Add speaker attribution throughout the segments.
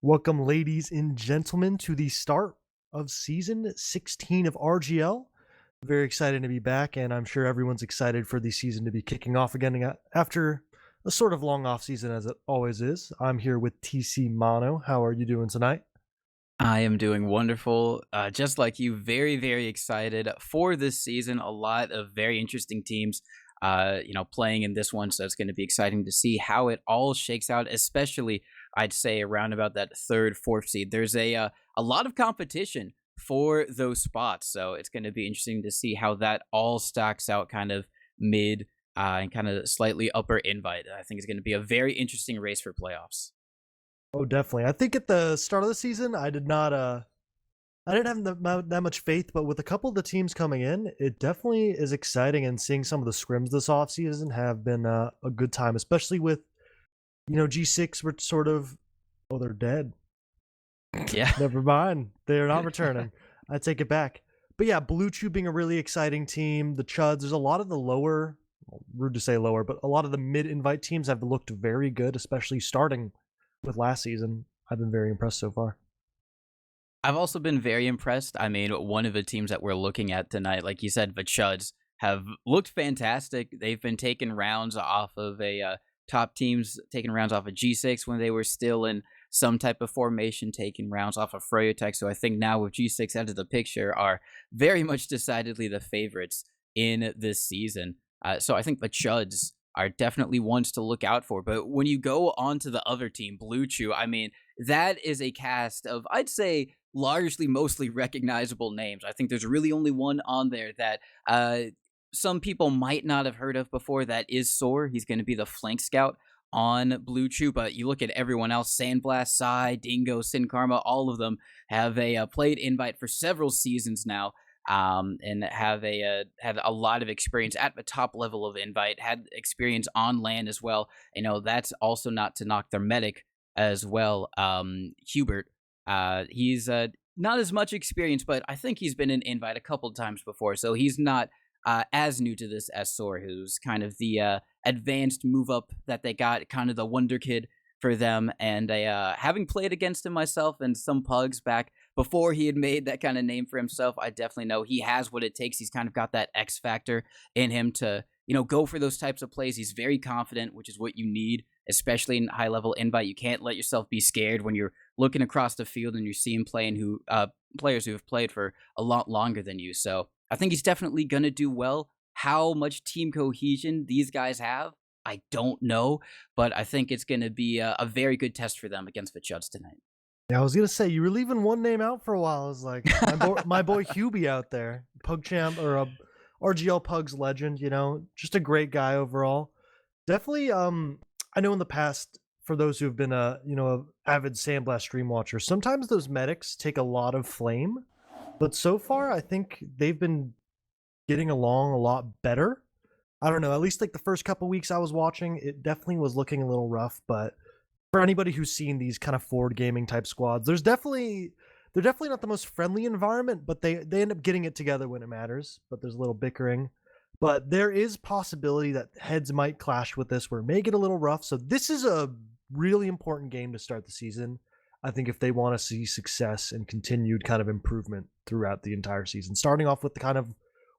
Speaker 1: Welcome, ladies and gentlemen, to the start of season 16 of RGL. Very excited to be back, and I'm sure everyone's excited for the season to be kicking off again after a sort of long off season, as it always is. I'm here with TC Mono. How are you doing tonight?
Speaker 2: I am doing wonderful. Just like you, very, very excited for this season. A lot of very interesting teams, playing in this one. So it's going to be exciting to see how it all shakes out, especially, I'd say, around about that third, fourth seed. There's a lot of competition for those spots. So it's going to be interesting to see how that all stacks out kind of mid and kind of slightly upper invite. I think it's going to be a very interesting race for playoffs.
Speaker 1: Oh, definitely. I think at the start of the season, I did not I didn't have that much faith, but with a couple of the teams coming in, it definitely is exciting. And seeing some of the scrims this offseason have been a good time, especially with G6 were sort of, oh, they're dead.
Speaker 2: Yeah.
Speaker 1: Never mind. They're not returning. I take it back. But yeah, BLUChew being a really exciting team. The Chuds, there's a lot of the lower, well, rude to say lower, but a lot of the mid-invite teams have looked very good, especially starting with last season. I've been very impressed so far.
Speaker 2: I've also been very impressed. I mean, one of the teams that we're looking at tonight, like you said, the Chuds, have looked fantastic. They've been taking rounds off of top teams, taking rounds off of G6 when they were still in some type of formation, taking rounds off of Froyotech. So I think now with G6 out of the picture, are very much decidedly the favorites in this season. So I think the Chuds are definitely ones to look out for. But when you go on to the other team, BLUChew, I mean, that is a cast of, I'd say, largely mostly recognizable names. I think there's really only one on there that some people might not have heard of before. That is Soar. He's going to be the flank scout on BLUChew, but you look at everyone else, Sandblast, Psy, Dingo, Sin Karma, all of them have a played invite for several seasons now, and have had a lot of experience at the top level of invite, had experience on LAN as well. That's also not to knock their medic as well. Hubert, he's not as much experience, but I think he's been in invite a couple times before, so he's not as new to this as Soar, who's kind of the advanced move up that they got, kind of the wonder kid for them. And having played against him myself and some pugs back before he had made that kind of name for himself, I definitely know he has what it takes. He's kind of got that X factor in him to, go for those types of plays. He's very confident, which is what you need, especially in high level invite. You can't let yourself be scared when you're looking across the field and you're seeing players who have played for a lot longer than you. So I think he's definitely going to do well. How much team cohesion these guys have, I don't know, but I think it's going to be a very good test for them against the Chuds tonight.
Speaker 1: Yeah, I was gonna say you were leaving one name out for a while. I was like, my boy Hubie out there, Pug champ or a RGL Pugs legend. Just a great guy overall. Definitely. I know in the past, for those who've been a avid Sandblast stream watcher, sometimes those medics take a lot of flame, but so far I think they've been getting along a lot better. I don't know. At least like the first couple weeks I was watching, it definitely was looking a little rough, but for anybody who's seen these kind of forward gaming type squads, they're definitely not the most friendly environment, but they end up getting it together when it matters. But there's a little bickering. But there is possibility that heads might clash with this, where it may get a little rough. So this is a really important game to start the season. I think if they want to see success and continued kind of improvement throughout the entire season, starting off with the kind of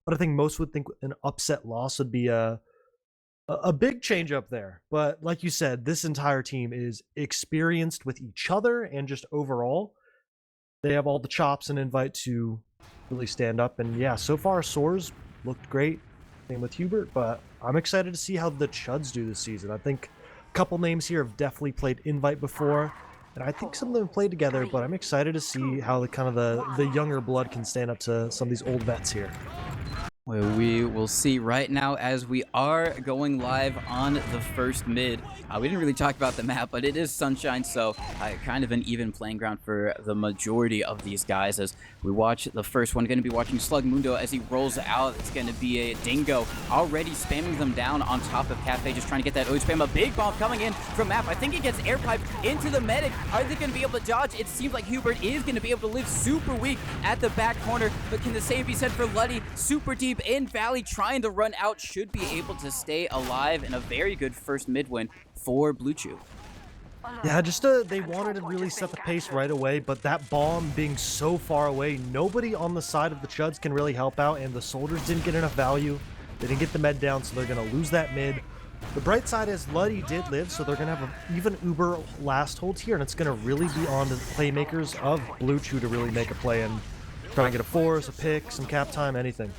Speaker 1: what I think most would think an upset loss would be a big change up there. But like you said, this entire team is experienced with each other and just overall, they have all the chops and invite to really stand up. And yeah, so far Soars looked great. Same with Hubert, but I'm excited to see how the Chuds do this season. I think a couple names here have definitely played invite before, and I think some of them played together, but I'm excited to see how the younger blood can stand up to some of these old vets here.
Speaker 2: Well, we will see right now as we are going live on the first mid. We didn't really talk about the map, but it is Sunshine, so kind of an even playing ground for the majority of these guys. As we watch the first one, going to be watching Slug Mundo as he rolls out. It's going to be a Dingo already spamming them down on top of Cafe, just trying to get that spam. A big bomb coming in from Map. I think he gets air piped into the medic. Are they going to be able to dodge? It seems like Hubert is going to be able to live super weak at the back corner, but can the same be said for Luddy? Super deep in Valley, trying to run out, should be able to stay alive, and a very good first mid win for BLUChew.
Speaker 1: Yeah, they wanted to really set the pace right away, but that bomb being so far away, nobody on the side of the Chuds can really help out, and the soldiers didn't get enough value. They didn't get the med down, so they're going to lose that mid. The bright side is Luddy did live, so they're going to have an even uber last hold here, and it's going to really be on the playmakers of BLUChew to really make a play and try and get a force, a pick, some cap time, anything.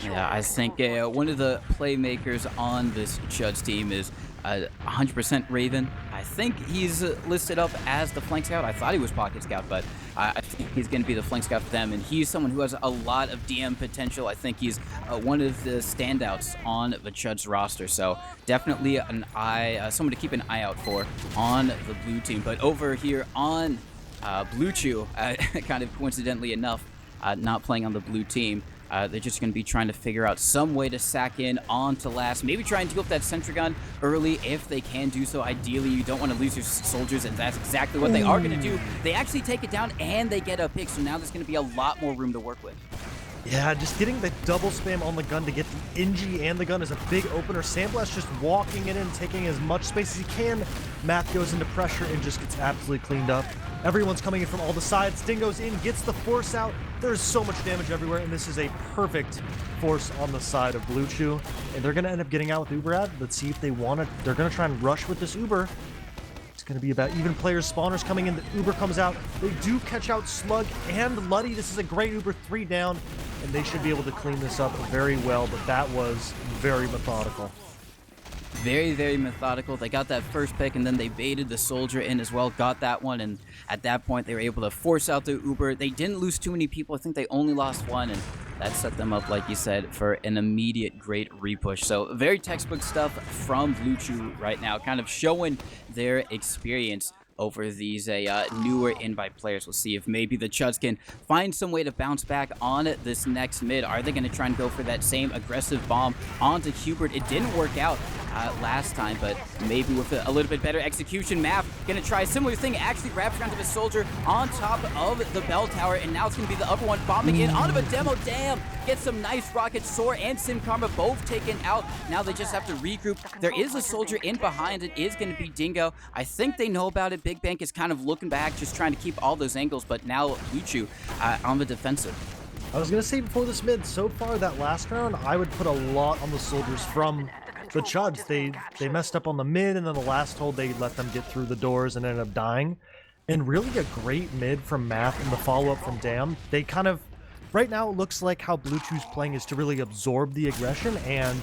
Speaker 2: Yeah, I think one of the playmakers on this Chuds team is 100% Raven. I think he's listed up as the flank scout. I thought he was pocket scout, but I think he's going to be the flank scout for them, and he's someone who has a lot of DM potential. I think he's one of the standouts on the Chuds roster, so definitely someone to keep an eye out for on the blue team. But over here on BLUChew, kind of coincidentally enough, not playing on the blue team. They're just going to be trying to figure out some way to sack in onto last. Maybe try and deal with that sentry gun early if they can do so. Ideally, you don't want to lose your soldiers, and that's exactly what they are going to do. They actually take it down, and they get a pick, so now there's going to be a lot more room to work with.
Speaker 1: Yeah, just getting the double spam on the gun to get the Ingy and the gun is a big opener. Sandblast just walking in and taking as much space as he can. Math goes into pressure and just gets absolutely cleaned up. Everyone's coming in from all the sides. Dingo's in, gets the force out. There's so much damage everywhere, and this is a perfect force on the side of BLUChew. And they're going to end up getting out with Uber ad. Let's see if they want to. They're going to try and rush with this Uber. It's going to be about even players, spawners coming in. The Uber comes out. They do catch out Slug and Luddy. This is a great Uber, 3 down, and they should be able to clean this up very well, but that was very methodical.
Speaker 2: Very, very methodical. They got that first pick, and then they baited the soldier in as well, got that one, and at that point, they were able to force out the Uber. They didn't lose too many people. I think they only lost 1, and that set them up, like you said, for an immediate great repush. So very textbook stuff from BLUChew right now, kind of showing their experience over these newer invite players. We'll see if maybe the Chuds can find some way to bounce back on this next mid. Are they going to try and go for that same aggressive bomb onto Hubert? It didn't work out last time, but maybe with a little bit better execution. Mav going to try a similar thing, actually wraps around to the soldier on top of the bell tower, and now it's going to be the upper one bombing in onto a demo. Damn! Gets some nice rockets. Soar and Sin Karma both taken out. Now they just have to regroup. There is a soldier in behind. It is going to be Dingo. I think they know about it. Big Bank is kind of looking back, just trying to keep all those angles, but now BLUChew on the defensive.
Speaker 1: I was going to say before this mid, so far that last round, I would put a lot on the soldiers from the Chuds. They messed up on the mid, and then the last hold, they let them get through the doors and ended up dying. And really a great mid from Math and the follow-up from Dam. They kind of, right now it looks like how BLUChew's playing is to really absorb the aggression, and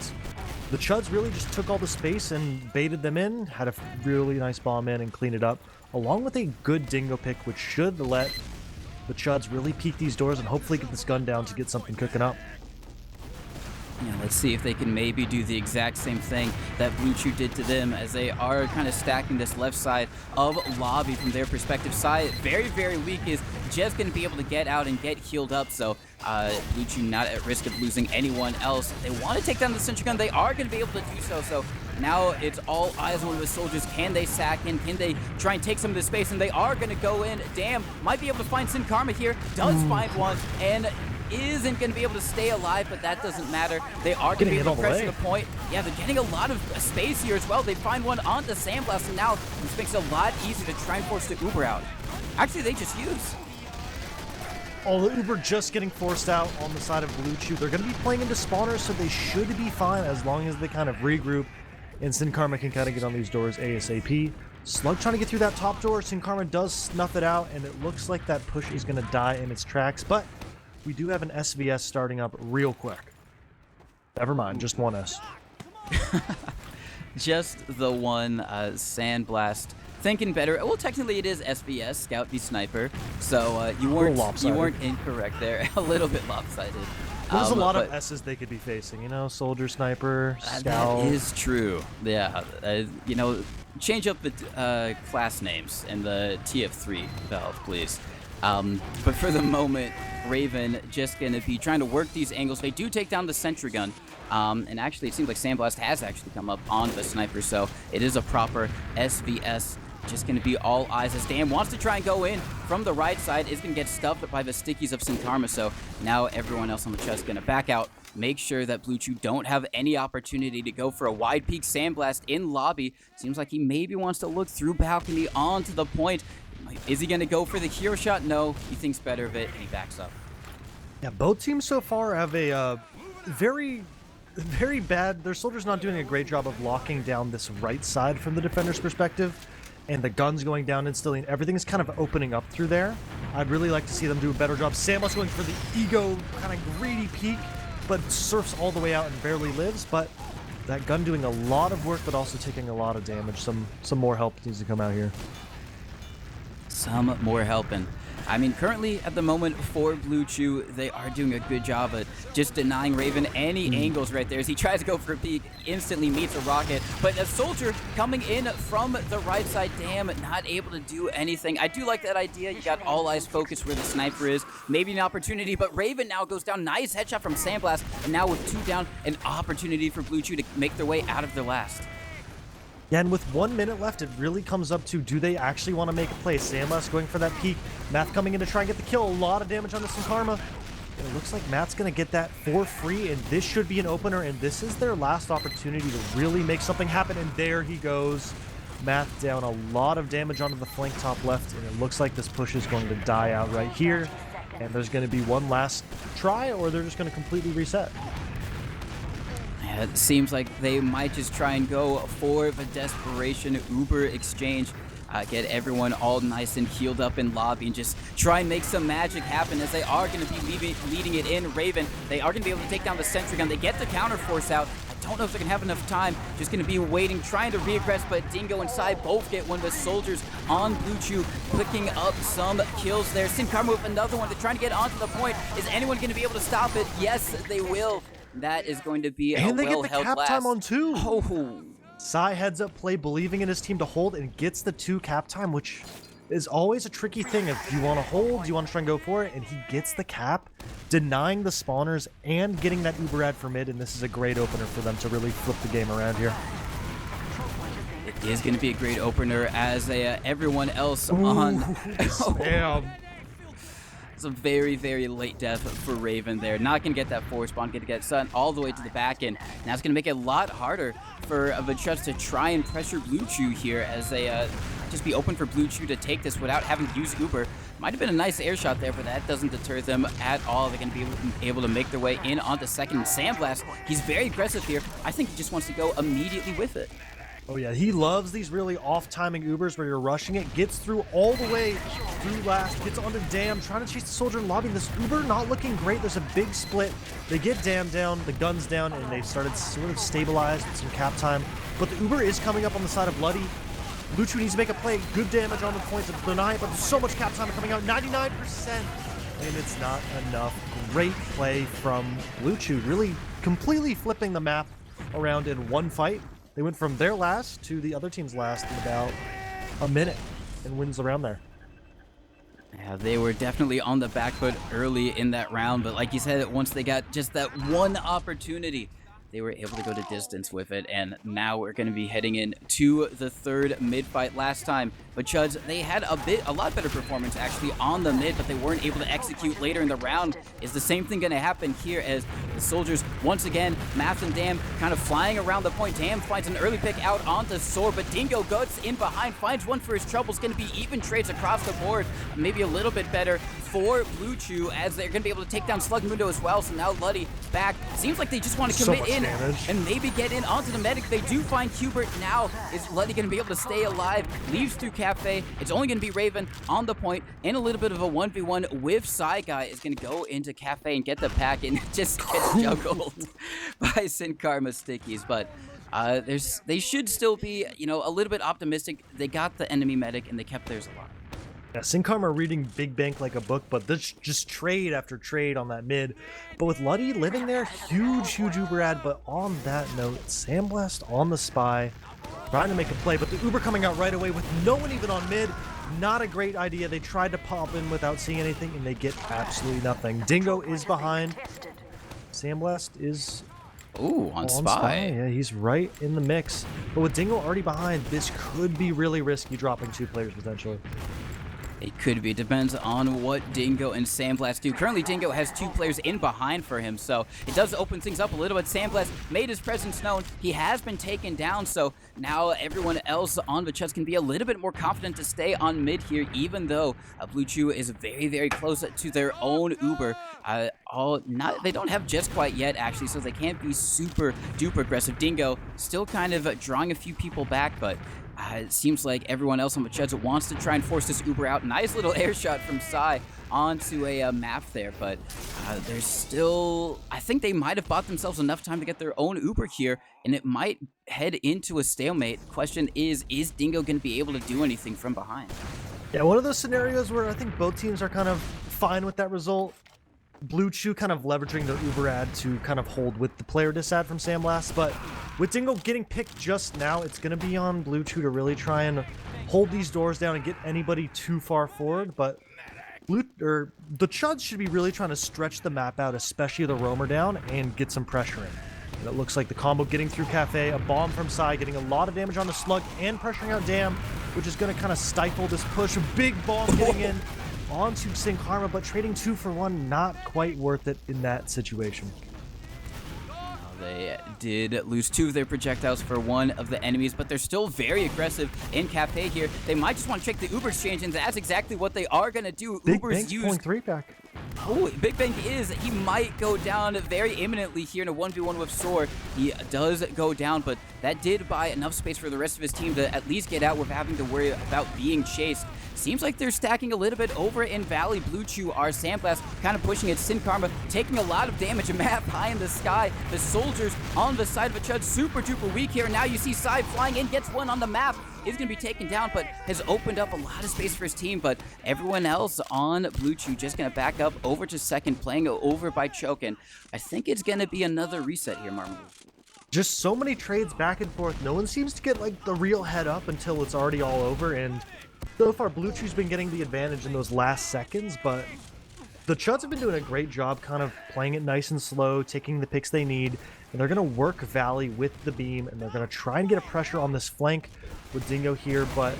Speaker 1: the Chuds really just took all the space and baited them in, had a really nice bomb in and cleaned it up, along with a good Dingo pick, which should let the Chuds really peek these doors and hopefully get this gun down to get something cooking up.
Speaker 2: Yeah, let's see if they can maybe do the exact same thing that BLUChew did to them, as they are kind of stacking this left side of lobby from their perspective. Side very, very weak, is just going to be able to get out and get healed up, so BLUChew not at risk of losing anyone else. They want to take down the sentry gun. They are going to be able to do so, so now it's all eyes on the soldiers. Can they sack in? Can they try and take some of the space? And they are going to go in. Damn, might be able to find Sin Karma here. Does find one, and isn't going to be able to stay alive, but that doesn't matter. They are going to be able to pressure the point. Yeah, they're getting a lot of space here as well. They find one onto Sandblast, and now this makes it a lot easier to try and force the Uber out. Actually, they just use.
Speaker 1: Oh, the Uber just getting forced out on the side of BLUChew. They're going to be playing into spawners, so they should be fine as long as they kind of regroup, and Sin Karma can kind of get on these doors ASAP. Slug trying to get through that top door. Sin Karma does snuff it out, and it looks like that push is going to die in its tracks, but we do have an SVS starting up real quick. Never mind, just one S.
Speaker 2: Just the one Sandblast. Thinking better. Well, technically it is SVS, Scout v Sniper, so you weren't incorrect there. A little bit lopsided.
Speaker 1: There's a lot of S's they could be facing, you know, Soldier, Sniper, Scout.
Speaker 2: That is true. Yeah, you know, change up the class names in the TF3 valve, please. But for the moment, Raven just going to be trying to work these angles. They do take down the sentry gun, and actually it seems like Sandblast has actually come up on the Sniper, so it is a proper SVS just going to be all eyes as Dam wants to try and go in from the right side. Is going to get stuffed by the stickies of Sin Karma, so now everyone else on the Chuds is going to back out. Make sure that BLUChew don't have any opportunity to go for a wide peak sandblast in lobby. Seems like he maybe wants to look through balcony onto the point. Is he going to go for the hero shot? No, he thinks better of it, and he backs up.
Speaker 1: Yeah, both teams so far have a very bad. Their soldiers not doing a great job of locking down this right side from the defender's perspective, and the guns going down instilling. Everything is kind of opening up through there. I'd really like to see them do a better job. Samus going for the ego kind of greedy peek, but surfs all the way out and barely lives. But that gun doing a lot of work, but also taking a lot of damage. Some more help needs to come out here.
Speaker 2: Some more helping. I mean, currently at the moment for BLUChew, they are doing a good job at just denying Raven any angles right there. As he tries to go for a peek, instantly meets a rocket. But a soldier coming in from the right side, Dam not able to do anything. I do like that idea. You got all eyes focused where the sniper is. Maybe an opportunity, but Raven now goes down. Nice headshot from Sandblast. And now with 2 down, an opportunity for BLUChew to make their way out of their last.
Speaker 1: Yeah, and with 1 minute left, it really comes up to, do they actually want to make a play? Sandblast going for that peek. Math coming in to try and get the kill. A lot of damage on the Sin Karma. And it looks like Matt's going to get that for free, and this should be an opener, and this is their last opportunity to really make something happen, and there he goes. Math down a lot of damage onto the flank top left, and it looks like this push is going to die out right here. And there's going to be one last try, or they're just going to completely reset.
Speaker 2: It seems like they might just try and go for the desperation Uber exchange. Get everyone all nice and healed up in lobby and just try and make some magic happen, as they are going to be leading it in Raven. They are going to be able to take down the sentry gun. They get the counter force out. I don't know if they're going to have enough time. Just going to be waiting, trying to reaggress, but Dingo and Sai both get one of the soldiers on BLUChew, picking up some kills there. Sin Karma with another one. They're trying to get onto the point. Is anyone going to be able to stop it? Yes, they will. That is going to be a well-held blast.
Speaker 1: And they get the cap time on 2.
Speaker 2: Oh.
Speaker 1: Sai heads up play, believing in his team to hold, and gets the 2 cap time, which is always a tricky thing. If you want to hold, you want to try and go for it, and he gets the cap, denying the spawners and getting that Uber ad for mid, and this is a great opener for them to really flip the game around here.
Speaker 2: It is going to be a great opener as everyone else on...
Speaker 1: Damn.
Speaker 2: It's a very, very late death for Raven there. Not going to get that forward spawn, going to get sent all the way to the back end. Now it's going to make it a lot harder for the Chuds to try and pressure BLUChew here, as they just be open for BLUChew to take this without having to use Uber. Might have been a nice air shot there, but that doesn't deter them at all. They're going to be able to make their way in onto second. Sandblast, he's very aggressive here. I think he just wants to go immediately with it.
Speaker 1: Oh yeah, he loves these really off-timing Ubers where you're rushing it, gets through all the way through last, gets onto Dam, trying to chase the soldier in lobby. This Uber not looking great. There's a big split. They get Dam down, the gun's down, and they've started sort of stabilized with some cap time. But the Uber is coming up on the side of Bloody. BLUChew needs to make a play. Good damage on the point to deny it, but there's so much cap time coming out, 99%. And it's not enough. Great play from BLUChew, really completely flipping the map around in one fight. They went from their last to the other team's last in about a minute, and wins around there.
Speaker 2: Yeah, they were definitely on the back foot early in that round, but like you said, once they got just that one opportunity, they were able to go to distance with it, and now we're going to be heading in to the third mid fight. Last time, but Chuds, they had a lot better performance actually on the mid, but they weren't able to execute later in the round. Is the same thing going to happen here, as the soldiers once again, Math and Dam kind of flying around the point. Dam finds an early pick out onto Sword, but Dingo goes in behind, finds one for his troubles. Going to be even trades across the board, maybe a little bit better for BLUChew, as they're going to be able to take down Slug Mundo as well. So now Luddy back. Seems like they just want to commit in and maybe get in onto the medic. They do find Hubert. Now is Luddy going to be able to stay alive? Leaves through Cafe. It's only going to be Raven on the point, and a little bit of a 1v1 with Psy Guy is going to go into Cafe and get the pack, and just gets juggled by Sin Karma stickies. But they should still be, you know, a little bit optimistic. They got the enemy medic and they kept theirs alive.
Speaker 1: Yeah, Sin Karma reading Big Bank like a book, but this just trade after trade on that mid. But with Luddy living there, huge Uber ad. But on that note, Sandblast on the spy, trying to make a play, but the Uber coming out right away with no one even on mid. Not a great idea. They tried to pop in without seeing anything, and they get absolutely nothing. Dingo is behind. Sandblast is
Speaker 2: Ooh, on Spy.
Speaker 1: Yeah, he's right in the mix. But with Dingo already behind, this could be really risky, dropping 2 players potentially.
Speaker 2: It could be. Depends on what Dingo and Sandblast do. Currently, Dingo has 2 players in behind for him, so it does open things up a little bit. Sandblast made his presence known. He has been taken down, so now everyone else on the Chuds can be a little bit more confident to stay on mid here, even though BLUChew is very, very close to their own Uber. They don't have just quite yet, actually, so they can't be super duper aggressive. Dingo still kind of drawing a few people back, but it seems like everyone else on the Chuds wants to try and force this Uber out. Nice little air shot from Psy onto a map there, but there's still... I think they might have bought themselves enough time to get their own Uber here, and it might head into a stalemate. Question is Dingo going to be able to do anything from behind?
Speaker 1: Yeah, one of those scenarios where I think both teams are kind of fine with that result. BLUChew kind of leveraging the Uber ad to kind of hold with the player disad from Sandblast, but with Dingo getting picked just now, it's going to be on BLUChew to really try and hold these doors down and get anybody too far forward, but the Chuds should be really trying to stretch the map out, especially the roamer down, and get some pressure in. And it looks like the combo getting through Cafe, a bomb from Psy, getting a lot of damage on the Slug, and pressuring out Dam, which is going to kind of stifle this push. A big bomb getting in onto Sin Karma, but trading 2 for 1, not quite worth it in that situation.
Speaker 2: They did lose 2 of their projectiles for 1 of the enemies, but they're still very aggressive in Cafe here. They might just want to check the Uber exchange, and that's exactly what they are going to do.
Speaker 1: Big
Speaker 2: Uber's
Speaker 1: Bank's
Speaker 2: used...
Speaker 1: pulling 3 back.
Speaker 2: Oh, Big Bank he might go down very imminently here in a 1v1 with Soar. He does go down, but that did buy enough space for the rest of his team to at least get out without having to worry about being chased. Seems like they're stacking a little bit over in Valley. BLUChew are Sandblast kind of pushing it. Sin Karma taking a lot of damage. A map high in the sky. The soldiers on the side of a Chud super duper weak here. Now you see Psy flying in, gets 1 on the map. Is going to be taken down, but has opened up a lot of space for his team. But everyone else on BLUChew just going to back up over to second, playing over by Choke. And I think it's going to be another reset here, Marmaduke.
Speaker 1: Just so many trades back and forth. No one seems to get like the real head up until it's already all over, and so far BLUChew's been getting the advantage in those last seconds, but the Chuds have been doing a great job kind of playing it nice and slow, taking the picks they need, and they're going to work Valley with the beam, and they're going to try and get a pressure on this flank with Dingo here, but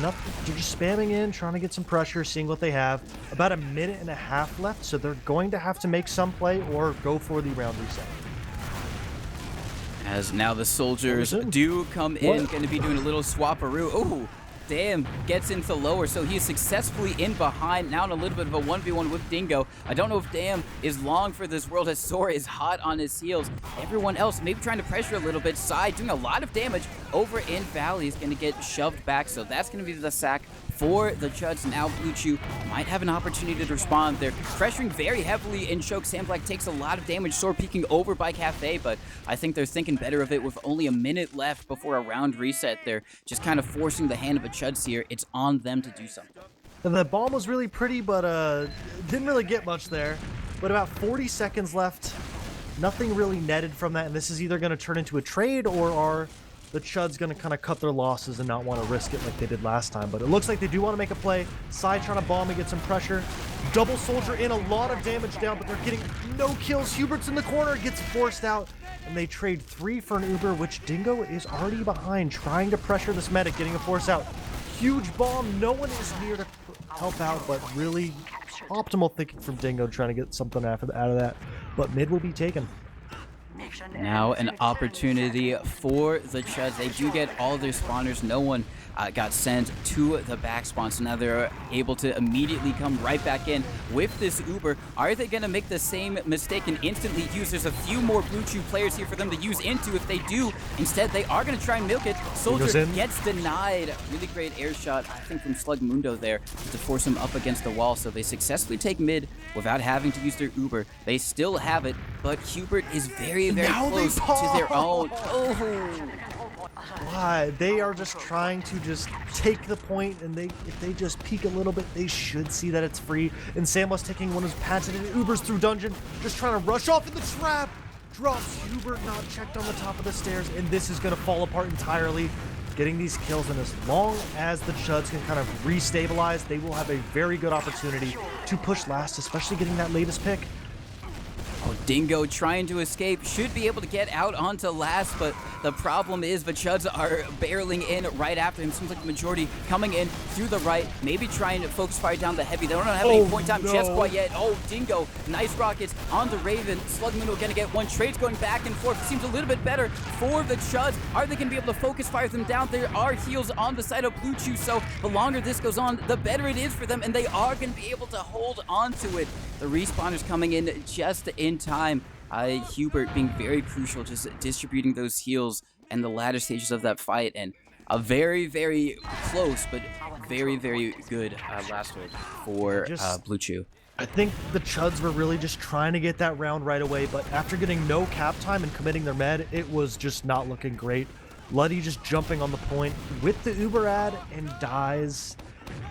Speaker 1: nothing. They're just spamming in, trying to get some pressure, seeing what they have. About a minute and a half left, so they're going to have to make some play or go for the round reset.
Speaker 2: As now the soldiers do come in, going to be doing a little swapperoo. Oh, Dam gets into lower, so he's successfully in behind. Now in a little bit of a 1v1 with Dingo. I don't know if Dam is long for this world, as Sora is hot on his heels. Everyone else maybe trying to pressure a little bit. Psy doing a lot of damage over in Valley is going to get shoved back, so that's going to be the sack for the Chuds. Now BLUChew might have an opportunity to respond. They're pressuring very heavily in Choke. Sandblack takes a lot of damage. Sword peeking over by Cafe, but I think they're thinking better of it with only a minute left before a round reset. They're just kind of forcing the hand of a Chuds here. It's on them to do something.
Speaker 1: And the bomb was really pretty, but didn't really get much there. But about 40 seconds left. Nothing really netted from that, and this is either going to turn into a trade, or are the Chuds going to kind of cut their losses and not want to risk it like they did last time. But it looks like they do want to make a play. Psy trying to bomb and get some pressure. Double soldier in, a lot of damage down, but they're getting no kills. Hubert's in the corner, gets forced out, and they trade 3 for an Uber, which Dingo is already behind, trying to pressure this medic, getting a force out. Huge bomb, no one is near to help out, but really optimal thinking from Dingo, trying to get something out of that. But mid will be taken.
Speaker 2: Now an opportunity for the Chuds. They do get all their spawners. No one got sent to the back spawn, so now they're able to immediately come right back in with this Uber. Are they going to make the same mistake and instantly use? There's a few more BLUChew players here for them to use into. If they do, instead they are going to try and milk it. Soldier gets denied. Really great air shot, I think, from Slug Mundo there to force him up against the wall. So they successfully take mid without having to use their Uber. They still have it, but Hubert is very, very close to their own. Oh.
Speaker 1: Why? They are just trying to just take the point, and if they just peek a little bit, they should see that it's free. And Samus taking one of his patented Ubers through dungeon, just trying to rush off in the trap. Drops Hubert, not checked on the top of the stairs, and this is going to fall apart entirely. Getting these kills, and as long as the Chuds can kind of restabilize, they will have a very good opportunity to push last, especially getting that latest pick. Oh,
Speaker 2: Dingo trying to escape, should be able to get out onto last, but the problem is the Chuds are barreling in right after him. Seems like the majority coming in through the right, maybe trying to focus fire down the heavy. They don't have any point time just quite yet. Oh, Dingo, nice rockets on the Raven. Slugmundo gonna get one. Trades going back and forth. Seems a little bit better for the Chuds. Are they gonna be able to focus fire them down? There are heals on the side of BLUChew, so the longer this goes on, the better it is for them, and they are gonna be able to hold on to it. The respawners coming in just in time. Hubert being very crucial, just distributing those heals and the latter stages of that fight, and a very, very close but very, very good last hold for BLUChew.
Speaker 1: I think the Chuds were really just trying to get that round right away, but after getting no cap time and committing their med, it was just not looking great. Luddy just jumping on the point with the Uber ad and dies.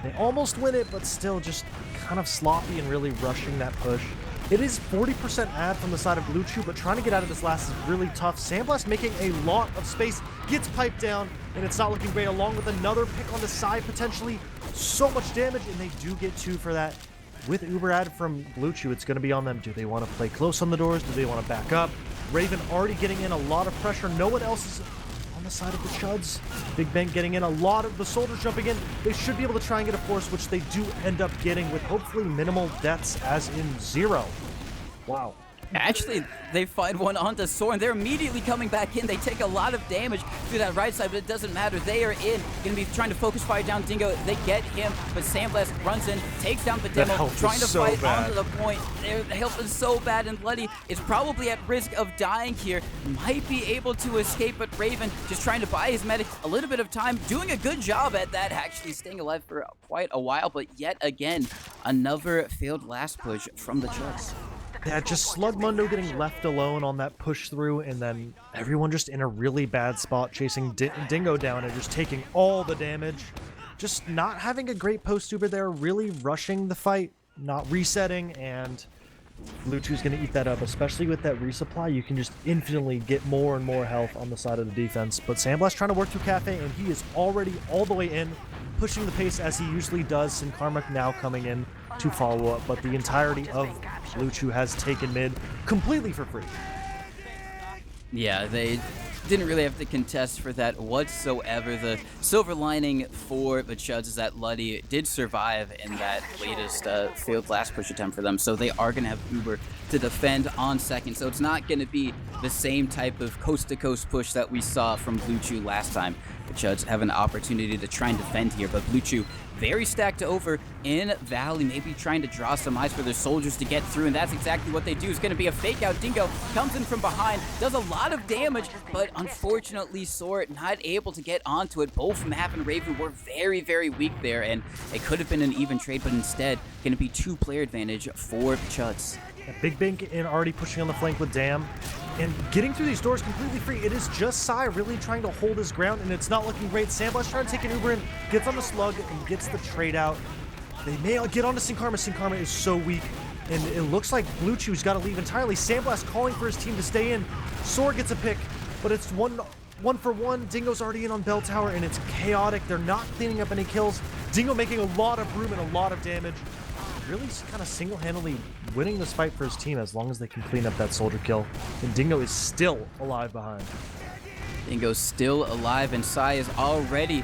Speaker 1: They almost win it, but still just kind of sloppy and really rushing that push. It is 40% ad from the side of BLUChew, but trying to get out of this last is really tough. Sandblast making a lot of space, gets piped down, and it's not looking great, along with another pick on the side, potentially. So much damage, and they do get 2 for that. With Uber ad from BLUChew, it's going to be on them. Do they want to play close on the doors? Do they want to back up? Raven already getting in a lot of pressure. No one else is on the side of the Chuds. Big Bang getting in, a lot of the soldiers jumping in. They should be able to try and get a force, which they do end up getting with hopefully minimal deaths, as in 0. Wow.
Speaker 2: Actually, they find one onto Soren. They're immediately coming back in. They take a lot of damage through that right side, but it doesn't matter. They are in. Going to be trying to focus fire down Dingo. They get him, but Sandblast runs in, takes down the demo, trying to fight onto the point. The health is so bad, and Luddy is probably at risk of dying here. Might be able to escape, but Raven just trying to buy his medic a little bit of time, doing a good job at that, actually staying alive for quite a while, but yet again, another failed last push from the Chuds.
Speaker 1: Yeah, just Slugmundo getting left alone on that push through, and then everyone just in a really bad spot chasing Dingo down and just taking all the damage. Just not having a great post-uber there, really rushing the fight, not resetting, and BLUChew's going to eat that up, especially with that resupply. You can just infinitely get more and more health on the side of the defense. But Sandblast trying to work through Cafe, and he is already all the way in, pushing the pace as he usually does. Sin Karma now coming in to follow up, but the entirety of BLUChew has taken mid completely for free.
Speaker 2: Yeah, they didn't really have to contest for that whatsoever. The silver lining for the Chuds is that Luddy did survive in that latest failed last push attempt for them, so they are going to have Uber to defend on second, so it's not going to be the same type of coast-to-coast push that we saw from BLUChew last time. The Chuds have an opportunity to try and defend here, but BLUChew very stacked over in Valley, maybe trying to draw some eyes for their soldiers to get through, and that's exactly what they do. It's going to be a fake out. Dingo comes in from behind, does a lot of damage, but unfortunately Sword not able to get onto it. Both Map and Raven were very, very weak there, and it could have been an even trade, but instead going to be 2-player advantage for Chuds.
Speaker 1: Yeah, Big Bink in already pushing on the flank with Dam, and getting through these doors completely free. It is just Sai really trying to hold his ground, and it's not looking great. Sandblast trying to take an Uber in, gets on the slug, and gets the trade out. They may get onto Sin Karma. Sin Karma is so weak, and it looks like BLUChew's got to leave entirely. Sandblast calling for his team to stay in. Sword gets a pick, but it's one for one. Dingo's already in on Bell Tower, and it's chaotic. They're not cleaning up any kills. Dingo making a lot of room and a lot of damage. Really kind of single-handedly winning this fight for his team as long as they can clean up that soldier kill. And Dingo is still alive behind.
Speaker 2: Dingo's still alive, and Sai is already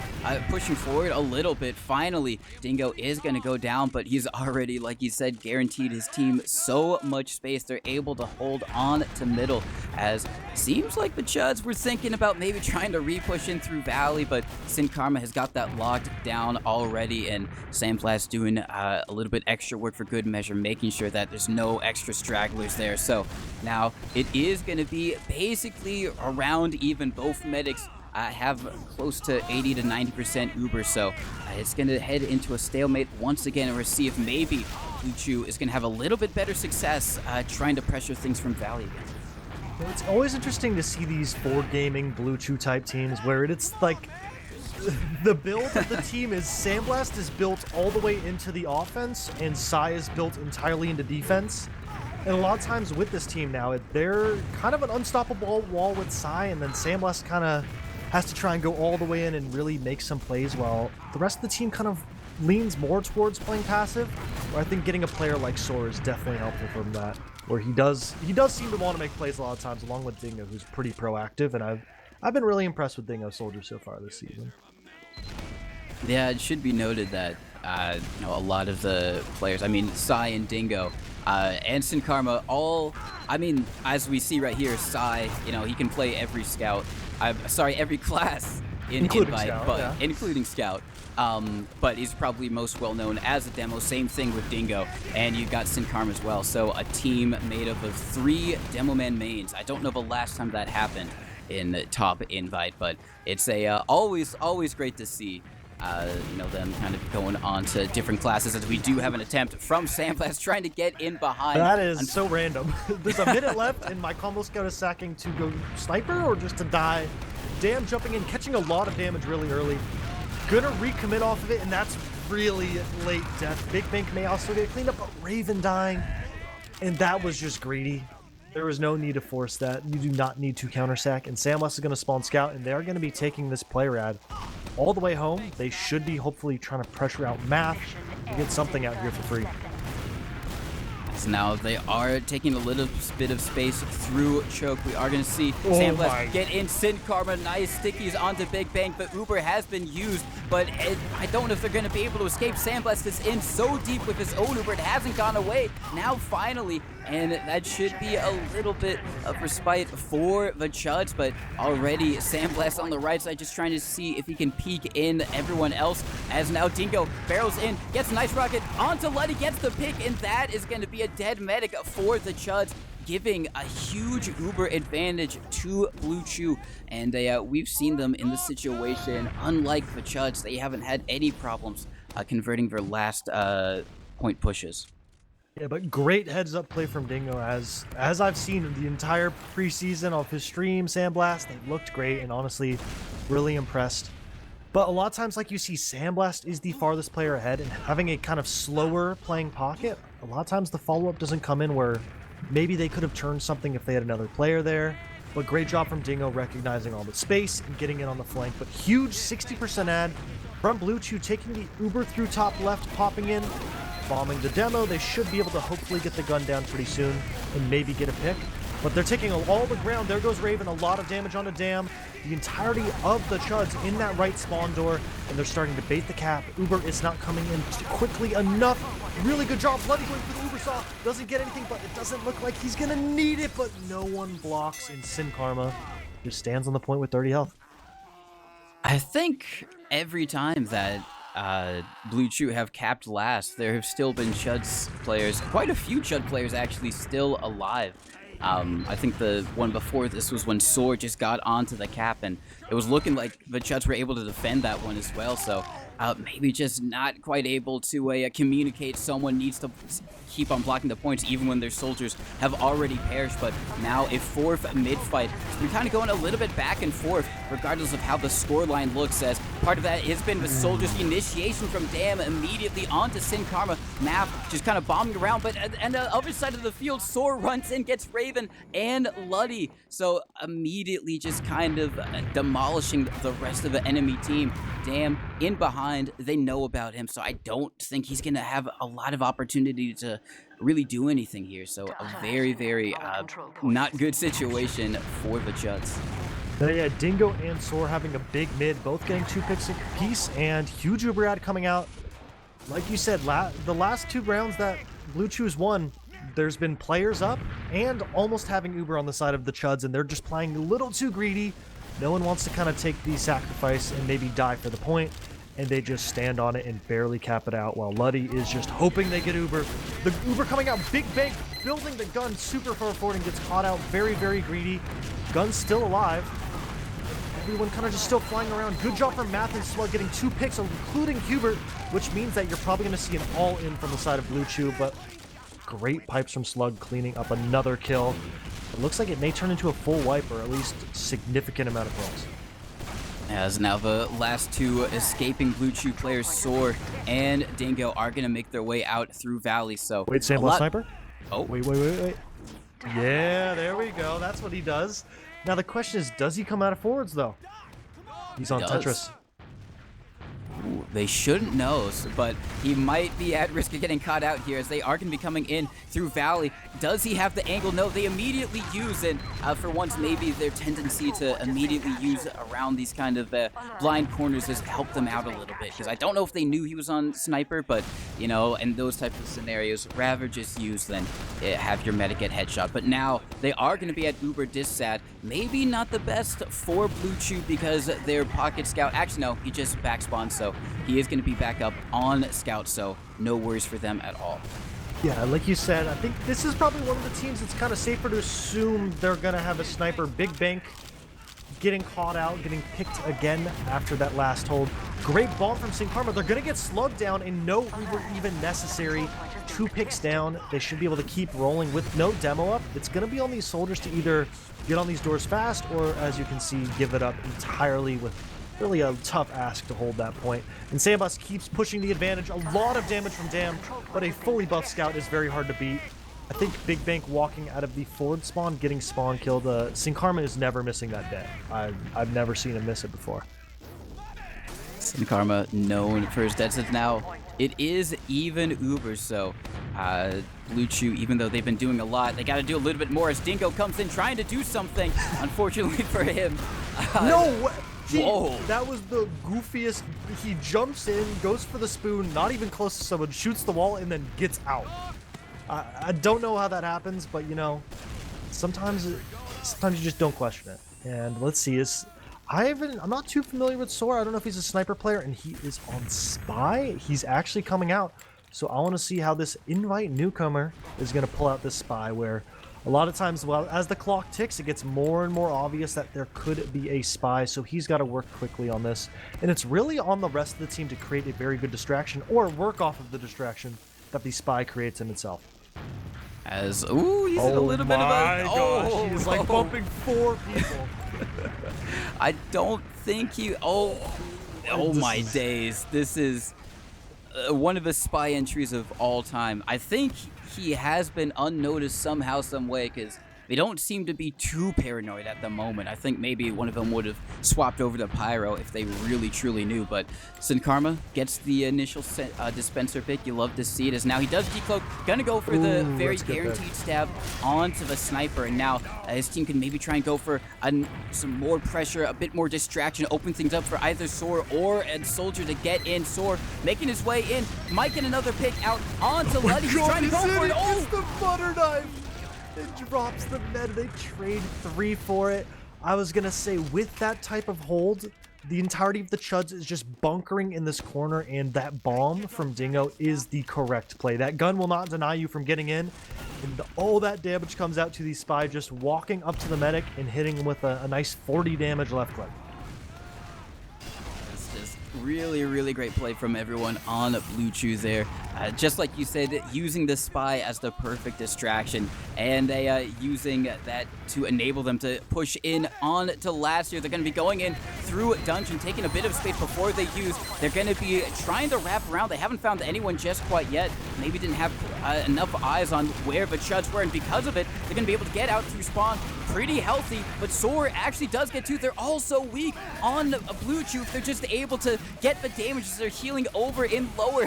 Speaker 2: pushing forward a little bit. Finally, Dingo is going to go down, but he's already, like he said, guaranteed his team so much space. They're able to hold on to middle, as seems like the Chuds were thinking about maybe trying to re-push in through Valley, but Sin Karma has got that locked down already, and Sandblast doing a little bit extra work for good measure, making sure that there's no extra stragglers there. So now it is going to be basically around even. Both medics have close to 80 to 90% Uber, so it's going to head into a stalemate once again, and we'll see if maybe BLUChew is going to have a little bit better success trying to pressure things from Valley again.
Speaker 1: It's always interesting to see these 4-gaming BLUChew type teams where it's like the build of the team is Sandblast is built all the way into the offense and Sai is built entirely into defense. And a lot of times with this team now, they're kind of an unstoppable wall with Sai, and then Sandblast kind of has to try and go all the way in and really make some plays while the rest of the team kind of leans more towards playing passive, where I think getting a player like Soar is definitely helpful from that, where he does seem to want to make plays a lot of times, along with Dingo, who's pretty proactive, and I've been really impressed with Dingo Soldier so far this season.
Speaker 2: Yeah, it should be noted that you know, a lot of the players, I mean, Sai and Dingo, and Sin Karma, all, I mean, as we see right here, Sai, you know, he can play every scout. Sorry, every class in
Speaker 1: Including
Speaker 2: Invite,
Speaker 1: Scout,
Speaker 2: but
Speaker 1: yeah.
Speaker 2: Including Scout. But he's probably most well known as a demo. Same thing with Dingo, and you've got Sin Karma as well. So a team made up of 3 demo man mains. I don't know the last time that happened in the top Invite, but it's a always great to see. You know, them kind of going on to different classes, as we do have an attempt from Sandblast trying to get in behind.
Speaker 1: That is so random. There's a minute left, and my combo scout is sacking to go sniper or just to die. Damn, jumping in, catching a lot of damage really early. Gonna recommit off of it, and that's really late death. Big Bank may also get cleaned up, but Raven dying, and that was just greedy. There was no need to force that. You do not need to counter sack, and Sandblast is going to spawn scout, and they're going to be taking this player ad all the way home. They should be hopefully trying to pressure out Math and get something out here for free.
Speaker 2: So now they are taking a little bit of space through Choke. We are going to see Sandblast get in. Sin Karma, nice stickies onto Big Bang, but Uber has been used. But I don't know if they're going to be able to escape. Sandblast is in so deep with his own Uber. It hasn't gone away. Now finally, and that should be a little bit of respite for the Chuds, but already Sandblast on the right side just trying to see if he can peek in everyone else, as now Dingo barrels in, gets a nice rocket onto Luddy, gets the pick, and that is going to be a dead medic for the Chuds, giving a huge Uber advantage to BLUChew. And we've seen them in this situation. Unlike the Chuds, they haven't had any problems converting their last point pushes.
Speaker 1: Yeah, but great heads-up play from Dingo, as I've seen the entire preseason of his stream, Sandblast. They looked great, and honestly, really impressed. But a lot of times, like you see, Sandblast is the farthest player ahead, and having a kind of slower playing pocket, a lot of times the follow-up doesn't come in where maybe they could have turned something if they had another player there. But great job from Dingo recognizing all the space and getting in on the flank. But huge 60% ad from BLUChew, taking the Uber through top left, popping in, bombing the demo. They should be able to hopefully get the gun down pretty soon and maybe get a pick. But they're taking all the ground. There goes Raven, a lot of damage on the dam. The entirety of the Chuds in that right spawn door, and they're starting to bait the cap. Uber is not coming in quickly enough. Really good job. Bloody going for the Uber saw. Doesn't get anything, but it doesn't look like he's gonna need it, but no one blocks, and Sin Karma just stands on the point with 30 health.
Speaker 2: I think every time that BLUChew have capped last, there have still been Chuds players, quite a few Chud players actually, still alive. I think the one before this was when Soar just got onto the cap, and it was looking like the Chuds were able to defend that one as well, so maybe just not quite able to communicate. Someone needs to keep on blocking the points even when their soldiers have already perished. But now a fourth mid-fight. We're kind of going a little bit back and forth regardless of how the scoreline looks, as part of that has been the soldiers' initiation from Dam immediately onto Sin Karma. Map just kind of bombing around, but on the other side of the field, Soar runs in, gets Raven and Luddy. So immediately just kind of demolishing the rest of the enemy team. Dam in behind. They know about him, so I don't think he's going to have a lot of opportunity to really do anything here. So a very, very not good situation for the Chuds.
Speaker 1: Yeah, Dingo and Soar having a big mid, both getting 2 picks apiece, and huge Uber ad coming out. Like you said, the last 2 rounds that BLUChew's won, there's been players up and almost having Uber on the side of the Chuds, and they're just playing a little too greedy. No one wants to kind of take the sacrifice and maybe die for the point, and they just stand on it and barely cap it out, while Luddy is just hoping they get Uber. The Uber coming out, Big Bang building the gun super far forward and gets caught out, very, very greedy. Gun's still alive. Everyone kind of just still flying around. Good job from Math and Slug getting 2 picks, including Hubert, which means that you're probably going to see an all-in from the side of BLUChew, but great pipes from Slug cleaning up another kill. It looks like it may turn into a full wipe, or at least significant amount of kills.
Speaker 2: As now the last 2 escaping BLUChew players, Soar and Dingo, are going to make their way out through Valley. So
Speaker 1: wait, Sandblast sniper?
Speaker 2: Oh.
Speaker 1: Wait. Yeah, there we go. That's what he does. Now the question is, does he come out of forwards, though? He's on Tetris.
Speaker 2: Ooh, they shouldn't know, but he might be at risk of getting caught out here as they are going to be coming in through Valley. Does he have the angle? No, they immediately use it. For once, maybe their tendency to immediately use around these kind of blind corners has helped them out a little bit, because I don't know if they knew he was on Sniper, but, you know, in those types of scenarios, rather just use than have your medic get headshot. But now they are going to be at Uber Dissat. Maybe not the best for BLUChew because their pocket scout, actually no, he just backspawned, so he is going to be back up on scout, so no worries for them at all.
Speaker 1: Yeah, like you said, I think this is probably one of the teams that's kind of safer to assume they're going to have a sniper. Big Bank getting caught out, getting picked again after that last hold. Great ball from St. Karma. They're going to get slugged down and no Uber even necessary. 2 picks down. They should be able to keep rolling with no demo up. It's going to be on these soldiers to either get on these doors fast or, as you can see, give it up entirely with really a tough ask to hold that point. And Sambus keeps pushing the advantage. A lot of damage from Dam, but a fully buffed scout is very hard to beat. I think Big Bank walking out of the forward spawn, getting spawn killed. St. Karma is never missing that day. I've never seen him miss it before.
Speaker 2: St. Karma known for his dead sets. Now, it is even Uber, so BLUChew, even though they've been doing a lot, they got to do a little bit more as Dingo comes in trying to do something. Unfortunately for him.
Speaker 1: No!
Speaker 2: Whoa.
Speaker 1: That was the goofiest. He jumps in, goes for the spoon, not even close to someone, shoots the wall, and then gets out. I don't know how that happens, but you know, sometimes you just don't question it. And let's see, I'm not too familiar with Sora. I don't know if he's a sniper player, and he is on Spy. He's actually coming out, so I want to see how this invite newcomer is going to pull out this Spy, where a lot of times, well, as the clock ticks, it gets more and more obvious that there could be a Spy, so he's got to work quickly on this. And it's really on the rest of the team to create a very good distraction, or work off of the distraction that the Spy creates in itself.
Speaker 2: As, ooh, he's in a little bit of a...
Speaker 1: Oh, he's like bumping 4 people.
Speaker 2: I don't think he... Oh my days. This is one of the Spy entries of all time. I think he has been unnoticed somehow, some way, because they don't seem to be too paranoid at the moment. I think maybe one of them would have swapped over to Pyro if they really, truly knew. But St. Karma gets the initial dispenser pick. You love to see it, as now he does decloak. Gonna go for the very guaranteed stab onto the sniper. And now his team can maybe try and go for some more pressure, a bit more distraction, open things up for either Soar or a Soldier to get in. Soar making his way in. Might get another pick out onto Letty. He's trying to go for it.
Speaker 1: Oh, the butter knife! It drops the meta. They trade 3 for it. I was going to say, with that type of hold, the entirety of the Chuds is just bunkering in this corner, and that bomb from Dingo is the correct play. That gun will not deny you from getting in, and all that damage comes out to the Spy just walking up to the medic and hitting him with a nice 40 damage left click.
Speaker 2: Really, really great play from everyone on BLUChew there. Just like you said, using the Spy as the perfect distraction, and using that to enable them to push in on to last year. They're going to be going in through Dungeon, taking a bit of space before they use. They're going to be trying to wrap around. They haven't found anyone just quite yet. Maybe didn't have enough eyes on where the Chuds were, and because of it, they're going to be able to get out through spawn pretty healthy. But Soar actually does get 2. They're all so weak on BLUChew. They're just able to get the damage as they're healing over in lower.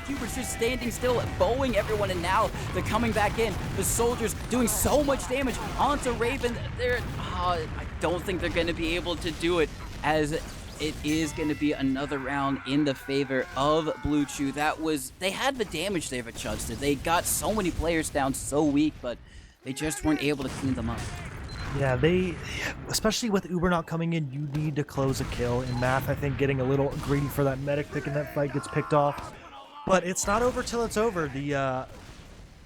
Speaker 2: Hubert's just standing still, bowing everyone, and now they're coming back in. The soldiers doing so much damage onto Raven. I don't think they're going to be able to do it, as it is going to be another round in the favor of BLUChew. They had the damage there, but Chuds did. They got so many players down so weak, but they just weren't able to clean them up.
Speaker 1: Yeah, especially with Uber not coming in, you need to close a kill. In Math, I think getting a little greedy for that medic pick in that fight gets picked off. But it's not over till it's over.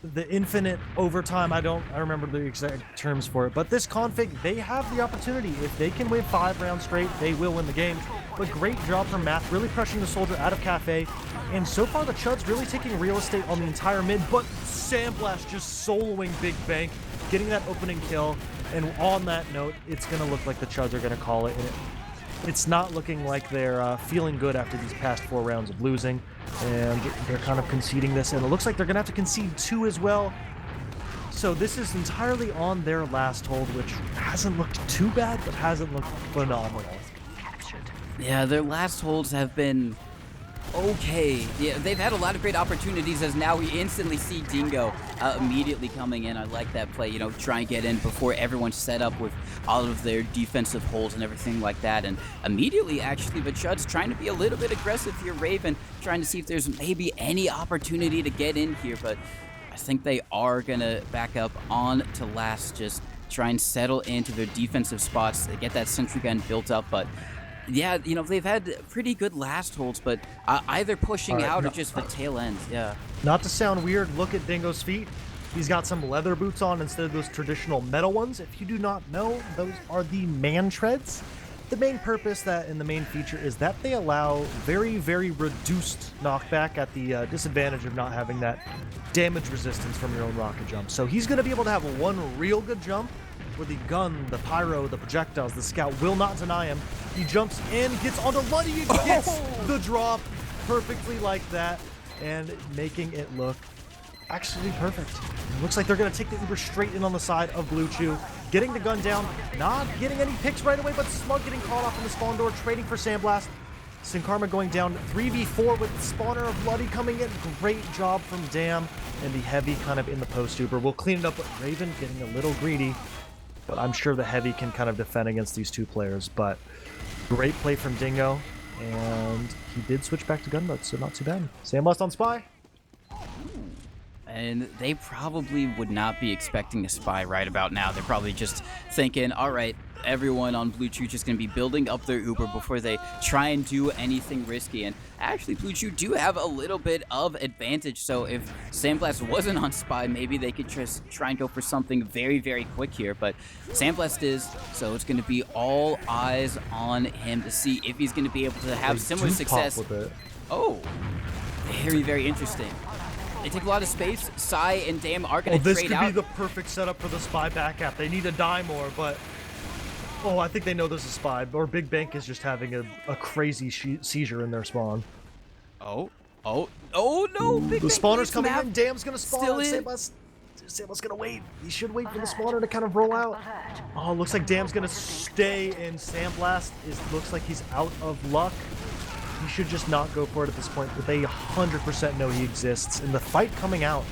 Speaker 1: The infinite overtime, I remember the exact terms for it. But this config, they have the opportunity. If they can win 5 rounds straight, they will win the game. But great job from Math, really pressuring the Soldier out of Cafe. And so far, the Chuds really taking real estate on the entire mid. But Sandblast just soloing Big Bank, getting that opening kill. And on that note, it's going to look like the Chuds are going to call it. And it's not looking like they're feeling good after these past 4 rounds of losing. And they're kind of conceding this. And it looks like they're going to have to concede 2 as well. So this is entirely on their last hold, which hasn't looked too bad, but hasn't looked phenomenal.
Speaker 2: Yeah, their last holds have been okay. Yeah, they've had a lot of great opportunities as now we instantly see Dingo immediately coming in. I like that play, you know, try and get in before everyone's set up with all of their defensive holes and everything like that. And immediately, actually, the Chuds trying to be a little bit aggressive here, Raven, trying to see if there's maybe any opportunity to get in here. But I think they are going to back up on to last, just try and settle into their defensive spots. They get that sentry gun built up, but yeah, you know, they've had pretty good last holds, but either pushing out or just the tail ends, yeah.
Speaker 1: Not to sound weird, look at Dingo's feet. He's got some leather boots on instead of those traditional metal ones. If you do not know, those are the man treads. The main purpose that in the main feature is that they allow very, very reduced knockback at the disadvantage of not having that damage resistance from your own rocket jump. So he's going to be able to have one real good jump where the gun, the pyro, the projectiles, the scout will not deny him. He jumps in, gets onto Luddy, and gets the drop perfectly like that, and making it look actually perfect. It looks like they're going to take the Uber straight in on the side of BLUChew, getting the gun down, not getting any picks right away, but Slug getting caught off in the spawn door, trading for Sandblast. Sinkarma going down 3v4 with the spawner of Luddy coming in. Great job from Dam, and the Heavy kind of in the post Uber. We'll clean it up with Raven getting a little greedy, but I'm sure the Heavy can kind of defend against these two players. But great play from Dingo, and he did switch back to gun mode, so not too bad. Sandblast on Spy.
Speaker 2: And they probably would not be expecting a spy right about now. They're probably just thinking, all right, everyone on BLUChew just going to be building up their Uber before they try and do anything risky. And actually, BLUChew do have a little bit of advantage. So if Sandblast wasn't on spy, maybe they could just try and go for something very, very quick here. But Sandblast is, so it's going to be all eyes on him to see if he's going to be able to have similar success. Oh, very, very interesting. They take a lot of space. Sai and Dam are going to trade out.
Speaker 1: This could be the perfect setup for the spy back cap. They need to die more, but I think they know there's a spy. Or Big Bank is just having a crazy seizure in their spawn.
Speaker 2: Oh no! Big
Speaker 1: the
Speaker 2: Bank
Speaker 1: spawner's coming
Speaker 2: map.
Speaker 1: in. Dam's going to spawn.
Speaker 2: Still in.
Speaker 1: Sandblast's going to wait. He should wait for the spawner to kind of roll out. Oh, looks like Dam's going to stay in. Sandblast looks like he's out of luck. He should just not go for it at this point, but they 100% know he exists. And the fight coming out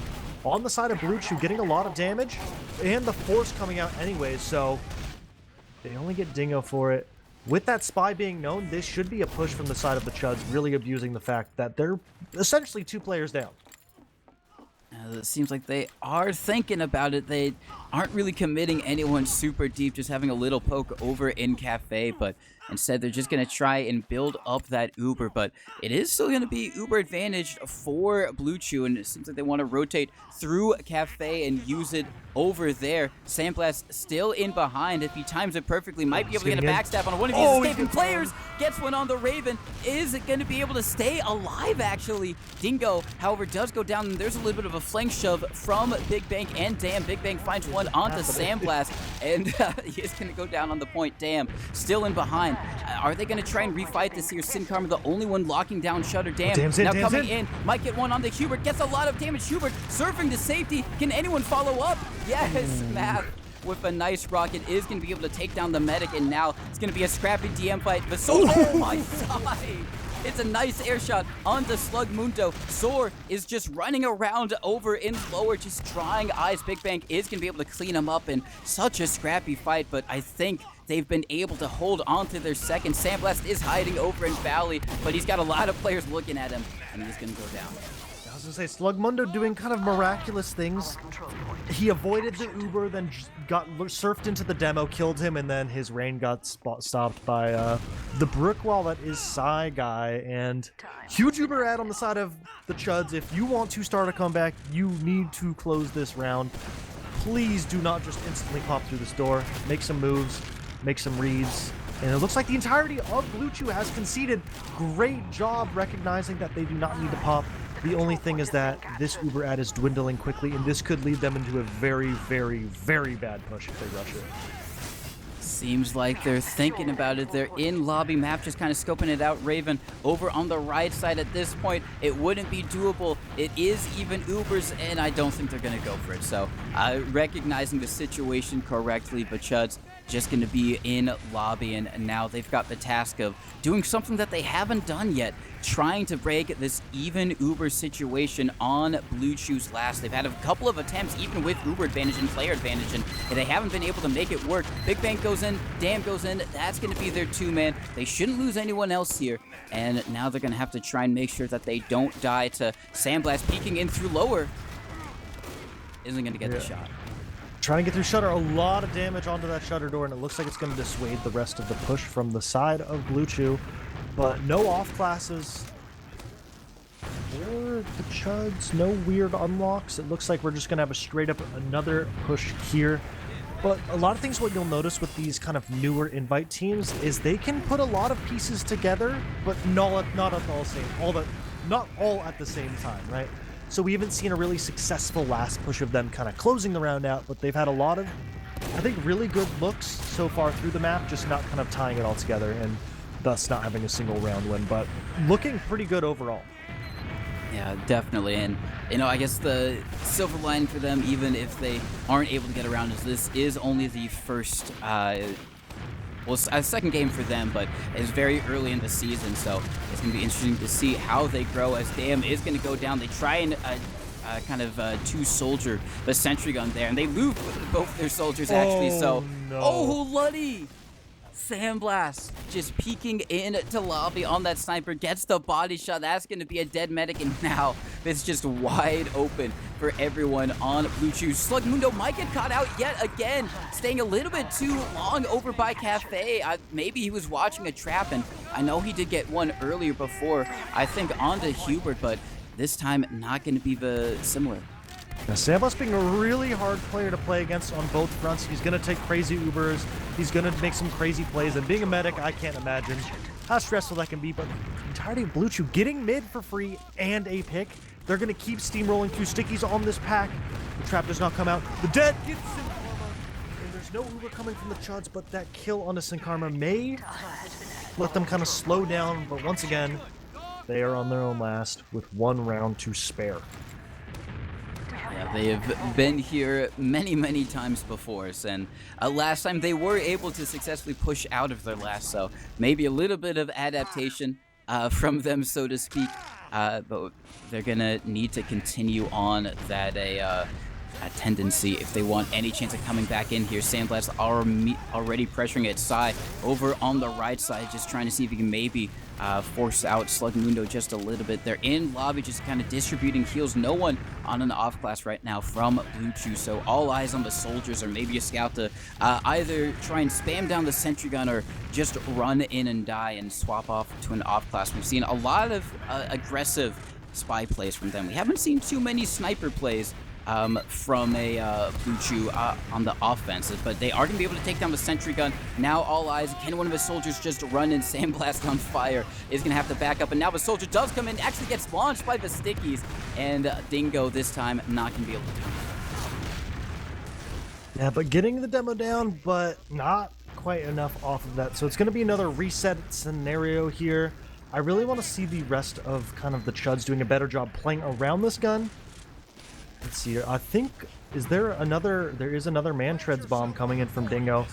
Speaker 1: on the side of BLUChew, getting a lot of damage, and the force coming out anyways, so they only get Dingo for it. With that spy being known, this should be a push from the side of the Chuds, really abusing the fact that they're essentially 2 players down.
Speaker 2: It seems like they are thinking about it. They aren't really committing anyone super deep, just having a little poke over in Cafe, but instead they're just going to try and build up that Uber. But it is still going to be Uber advantage for BLUChew, and it seems like they want to rotate through Cafe and use it over there. Sandblast still in behind. If he times it perfectly, might be able to get a backstab on one of these escaping players. Gets one on the Raven. Is it going to be able to stay alive, actually? Dingo, however, does go down, and there's a little bit of a flank shove from Big Bank and Dam. Big Bank finds one onto Sandblast, and he is going to go down on the point. Dam still in behind. Are they going to try and refight this here? Sinkarma, the only one locking down Shutter. Dam now coming in. Might get one on the Hubert. Gets a lot of damage. Hubert surfing to safety. Can anyone follow up? Yes, Matt with a nice rocket is going to be able to take down the medic, and now it's going to be a scrappy DM fight. But oh my side! It's a nice air shot onto Slug Mundo. Soar is just running around over in lower, just trying eyes. Big Bank is going to be able to clean him up in such a scrappy fight, but I think they've been able to hold on to their second. Sandblast is hiding over in Valley, but he's got a lot of players looking at him, and he's going to go down.
Speaker 1: I was going to say, Slugmundo doing kind of miraculous things. He avoided the Uber, then got surfed into the demo, killed him, and then his rain got stopped by the brick wall that is Psy Guy. And huge Uber ad on the side of the Chuds. If you want to start a comeback, you need to close this round. Please do not just instantly pop through this door. Make some moves, make some reads. And it looks like the entirety of BLUChew has conceded. Great job recognizing that they do not need to pop. The only thing is that this Uber ad is dwindling quickly, and this could lead them into a very, very, very bad push if they rush it.
Speaker 2: Seems like they're thinking about it. They're in lobby map, just kind of scoping it out. Raven over on the right side at this point. It wouldn't be doable. It is even Ubers, and I don't think they're going to go for it. So recognizing the situation correctly, but Chuds just going to be in lobby, and now they've got the task of doing something that they haven't done yet. trying to break this even Uber situation on BLUChew's last. They've had a couple of attempts, even with Uber advantage and player advantage, and they haven't been able to make it work. Big Bang goes in, Damn goes in. That's going to be their 2-man. They shouldn't lose anyone else here, and now they're going to have to try and make sure that they don't die to Sandblast peeking in through lower. Isn't going to get the shot.
Speaker 1: Trying to get through shutter, a lot of damage onto that shutter door, and it looks like it's going to dissuade the rest of the push from the side of BLUChew. But no off classes for the Chuds, no weird unlocks. It looks like we're just going to have a straight up another push here. But a lot of things what you'll notice with these kind of newer invite teams is they can put a lot of pieces together, but not all at the same time, right? So we haven't seen a really successful last push of them kind of closing the round out, but they've had a lot of, I think, really good looks so far through the map, just not kind of tying it all together and thus not having a single round win, but looking pretty good overall.
Speaker 2: Yeah, definitely. And, you know, I guess the silver lining for them, even if they aren't able to get around, is this is only the first, well, a second game for them, but it's very early in the season, so it's going to be interesting to see how they grow as Damn is going to go down. They try and kind of two-soldier the sentry gun there, and they lose both their soldiers, actually, so...
Speaker 1: No.
Speaker 2: Oh, Luddy! Sandblast just peeking into lobby on that sniper, gets the body shot. That's going to be a dead medic, and now it's just wide open for everyone on BLUChew. Slugmundo might get caught out yet again, staying a little bit too long over by Cafe. Maybe he was watching a trap, and I know he did get one earlier before, I think, onto Hubert, but this time not going to be the similar.
Speaker 1: Now, Sandblast being a really hard player to play against on both fronts. He's going to take crazy Ubers. He's going to make some crazy plays. And being a medic, I can't imagine how stressful that can be. But the entirety of BLUChew getting mid for free and a pick. They're going to keep steamrolling through stickies on this pack. The trap does not come out. The dead gets Sinkarma. And there's no Uber coming from the Chuds, but that kill on the Sinkarma may let them kind of slow down. But once again, they are on their own last with 1 round to spare.
Speaker 2: Yeah, they have been here many, many times before, and last time they were able to successfully push out of their last, so maybe a little bit of adaptation from them, so to speak, but they're gonna need to continue on that a tendency if they want any chance of coming back in here. Sandblast already pressuring at side over on the right side, just trying to see if he can maybe force out Slugmundo just a little bit. They're in lobby, just kind of distributing heals. No one on an off class right now from BLUChew, so all eyes on the soldiers, or maybe a scout to either try and spam down the sentry gun or just run in and die and swap off to an off class. We've seen a lot of aggressive spy plays from them. We haven't seen too many sniper plays from a BLUChew on the offensive, but they are going to be able to take down the sentry gun. Now all eyes, can one of his soldiers just run in? Sandblast on fire is going to have to back up, and now the soldier does come in, actually gets launched by the stickies, and Dingo this time not going to be able to come in.
Speaker 1: Yeah, but getting the demo down, but not quite enough off of that. So it's going to be another reset scenario here. I really want to see the rest of kind of the Chuds doing a better job playing around this gun. Let's see here. I think, there is another Man-Treads bomb coming in from Dingo.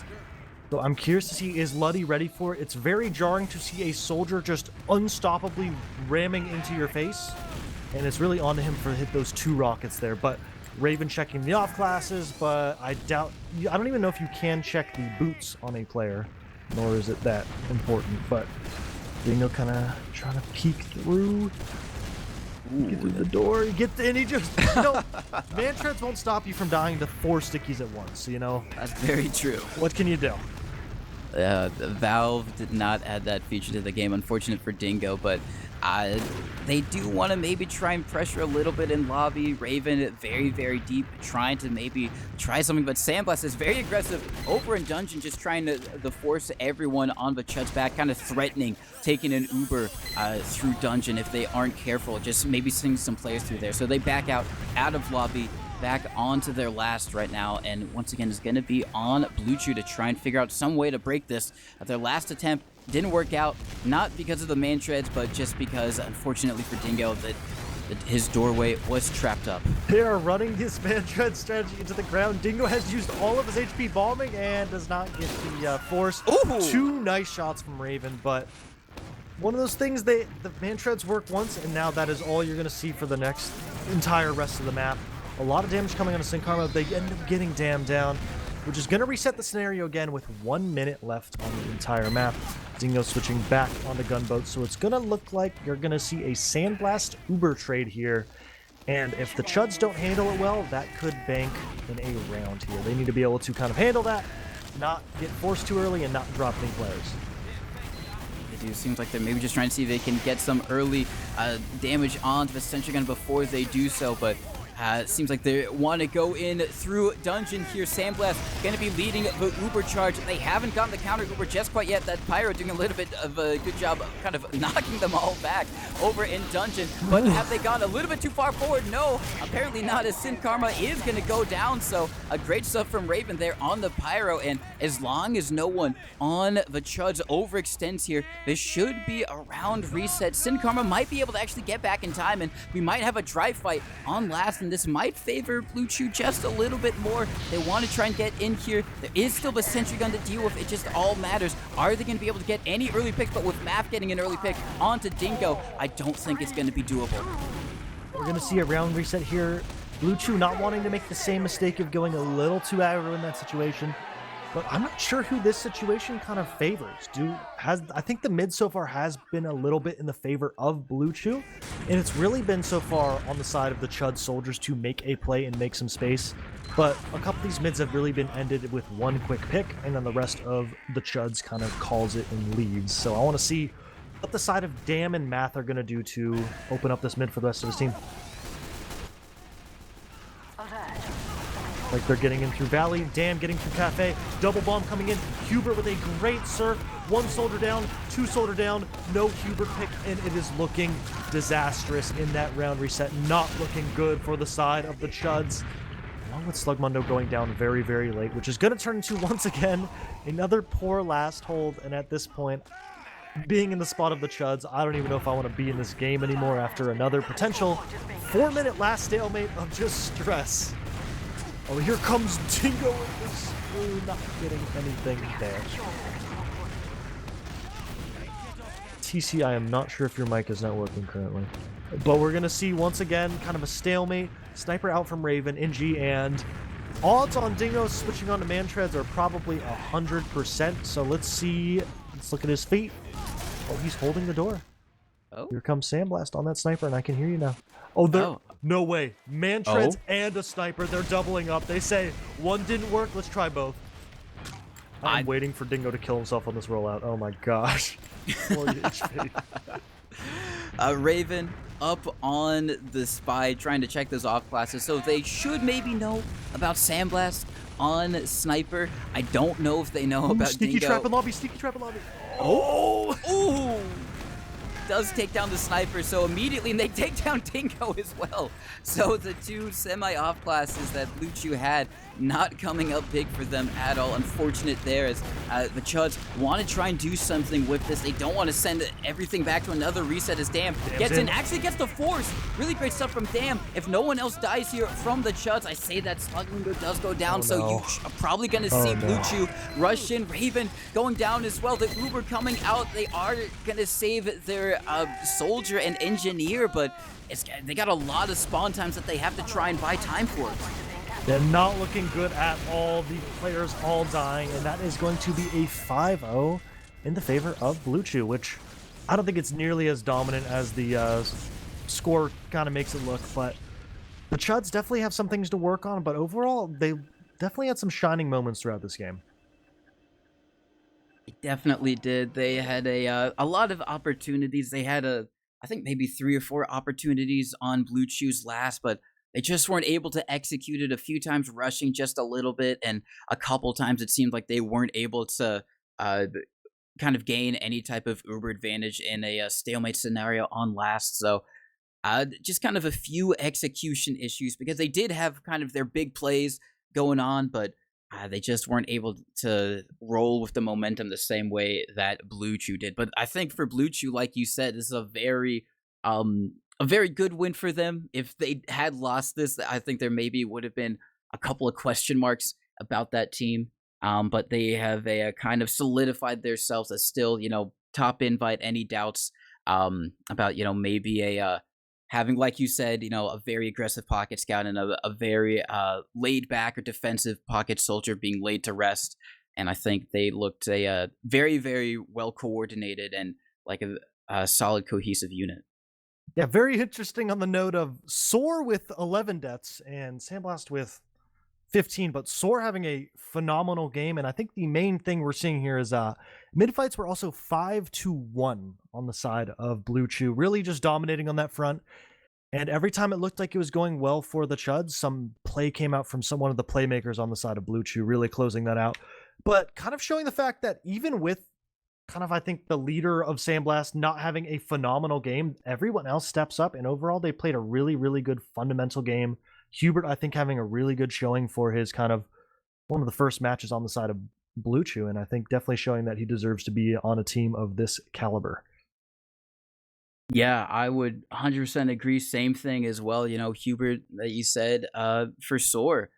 Speaker 1: So I'm curious to see, is Luddy ready for it? It's very jarring to see a soldier just unstoppably ramming into your face. And it's really on to him for hit those 2 rockets there. But Raven checking the off classes, but I don't even know if you can check the boots on a player, nor is it that important. But Dingo kind of trying to peek through. Get through the door, and he just, Man-Treads won't stop you from dying to 4 stickies at once, you know?
Speaker 2: That's very true.
Speaker 1: What can you do?
Speaker 2: Valve did not add that feature to the game, unfortunate for Dingo, but they do want to maybe try and pressure a little bit in lobby. Raven very, very deep, trying to maybe try something, but Sandblast is very aggressive over in dungeon, just trying to force everyone on the Chuds back, kind of threatening taking an Uber through dungeon if they aren't careful, just maybe sending some players through there. So they back out of lobby, back onto their last right now, and once again is going to be on BLUChew to try and figure out some way to break this. Their last attempt didn't work out, not because of the Man-Treads, but just because, unfortunately for Dingo, that his doorway was trapped up.
Speaker 1: They are running this Man-Tread strategy into the ground. Dingo has used all of his HP bombing and does not get the force.
Speaker 2: Ooh.
Speaker 1: 2 nice shots from Raven, but one of those things, the man-treads work once, and now that is all you're going to see for the next entire rest of the map. A lot of damage coming on a Sin Karma. They end up getting damned down, which is going to reset the scenario again with 1 minute left on the entire map. Dingo switching back onto Gunboat, so it's going to look like you're going to see a Sandblast Uber trade here. And if the Chuds don't handle it well, that could bank in a round here. They need to be able to kind of handle that, not get forced too early, and not drop any players.
Speaker 2: They do. Seems like they're maybe just trying to see if they can get some early damage onto the Sentry Gun before they do so, but it seems like they want to go in through dungeon here. Sandblast going to be leading the Uber charge. They haven't gotten the counter Uber just quite yet. That Pyro doing a little bit of a good job of kind of knocking them all back over in dungeon. But have they gone a little bit too far forward? No, apparently not, as Sin Karma is going to go down. So a great stuff from Raven there on the Pyro. And as long as no one on the Chuds overextends here, this should be a round reset. Sin Karma might be able to actually get back in time, and we might have a dry fight on last. And this might favor BLUChew just a little bit more. They want to try and get in here. There is still the Sentry Gun to deal with. It just all matters. Are they going to be able to get any early picks? But with Math getting an early pick onto Dingo, I don't think it's going to be doable.
Speaker 1: We're going to see a round reset here. BLUChew not wanting to make the same mistake of going a little too aggro in that situation. But I'm not sure who this situation kind of favors. I think the mid so far has been a little bit in the favor of BLUChew, and it's really been so far on the side of the Chud soldiers to make a play and make some space. But a couple of these mids have really been ended with one quick pick, and then the rest of the Chuds kind of calls it and leaves. So I want to see what the side of Dam and Math are going to do to open up this mid for the rest of his team. Like they're getting in through Valley, Dam getting through Cafe, double bomb coming in, Hubert with a great surf, 1 soldier down, 2 soldier down, no Hubert pick, and it is looking disastrous in that round reset. Not looking good for the side of the Chuds. Along with Slugmundo going down very, very late, which is going to turn into, once again, another poor last hold. And at this point, being in the spot of the Chuds, I don't even know if I want to be in this game anymore after another potential 4-minute last stalemate of just stress. Oh, here comes Dingo with this. Ooh, not getting anything there. TC, I am not sure if your mic is not working currently. But we're going to see, once again, kind of a stalemate. Sniper out from Raven, NG, and odds on Dingo switching onto man-treads are probably 100%. So let's see. Let's look at his feet. Oh, he's holding the door.
Speaker 2: Oh.
Speaker 1: Here comes Sandblast on that sniper, and I can hear you now. Oh, they're... No way. Man-treads and a sniper. They're doubling up. They say, one didn't work, let's try both. I'm waiting for Dingo to kill himself on this rollout. Oh my gosh. 40 HP.
Speaker 2: Raven up on the Spy, trying to check those off classes, so they should maybe know about Sandblast on Sniper. I don't know if they know about
Speaker 1: Sneaky
Speaker 2: Dingo.
Speaker 1: trap in lobby, sneaky trap in lobby.
Speaker 2: Oh! Ooh! Does take down the Sniper, so immediately they take down Dingo as well. So the 2 semi-off classes that BLUChew had not coming up big for them at all. Unfortunate there, as the Chuds want to try and do something with this. They don't want to send everything back to another reset, as Dam gets in. Actually gets the force. Really great stuff from Dam. If no one else dies here from the Chuds, I say that Slugmundo does go down, so you are probably going to see BLUChew rush in. Raven going down as well. The Uber coming out. They are going to save their soldier and engineer, but they got a lot of spawn times that they have to try and buy time for.
Speaker 1: They're not looking good at all. The players all dying, and that is going to be a 5-0 in the favor of BLUChew, which I don't think it's nearly as dominant as the score kind of makes it look, but the Chuds definitely have some things to work on, but overall, they definitely had some shining moments throughout this game.
Speaker 2: They definitely did. They had a lot of opportunities. They had I think maybe 3 or 4 opportunities on BLUChew's last, but they just weren't able to execute it. A few times rushing just a little bit, and a couple times it seemed like they weren't able to kind of gain any type of Uber advantage in a stalemate scenario on last. So just kind of a few execution issues, because they did have kind of their big plays going on, but they just weren't able to roll with the momentum the same way that BLUChew did. But I think for BLUChew, like you said, this is a very good win for them. If they had lost this, I think there maybe would have been a couple of question marks about that team. But they have kind of solidified themselves as still, top invite. Any doubts about maybe a having, like you said, a very aggressive pocket scout and a very laid back or defensive pocket soldier being laid to rest. And I think they looked a very, very well coordinated and like a solid cohesive unit.
Speaker 1: Yeah, very interesting on the note of Soar with 11 deaths and Sandblast with 15, but Soar having a phenomenal game. And I think the main thing we're seeing here is mid fights were also 5-1 on the side of BLUChew, really just dominating on that front. And every time it looked like it was going well for the Chuds, some play came out from one of the playmakers on the side of BLUChew, really closing that out. But kind of showing the fact that even with kind of, I think, the leader of Sandblast not having a phenomenal game, everyone else steps up. And overall, they played a really, really good fundamental game. Hubert, I think, having a really good showing for his kind of one of the first matches on the side of BLUChew. And I think definitely showing that he deserves to be on a team of this caliber.
Speaker 2: Yeah, I would 100% agree. Same thing as well. Hubert, that you said, for Soar,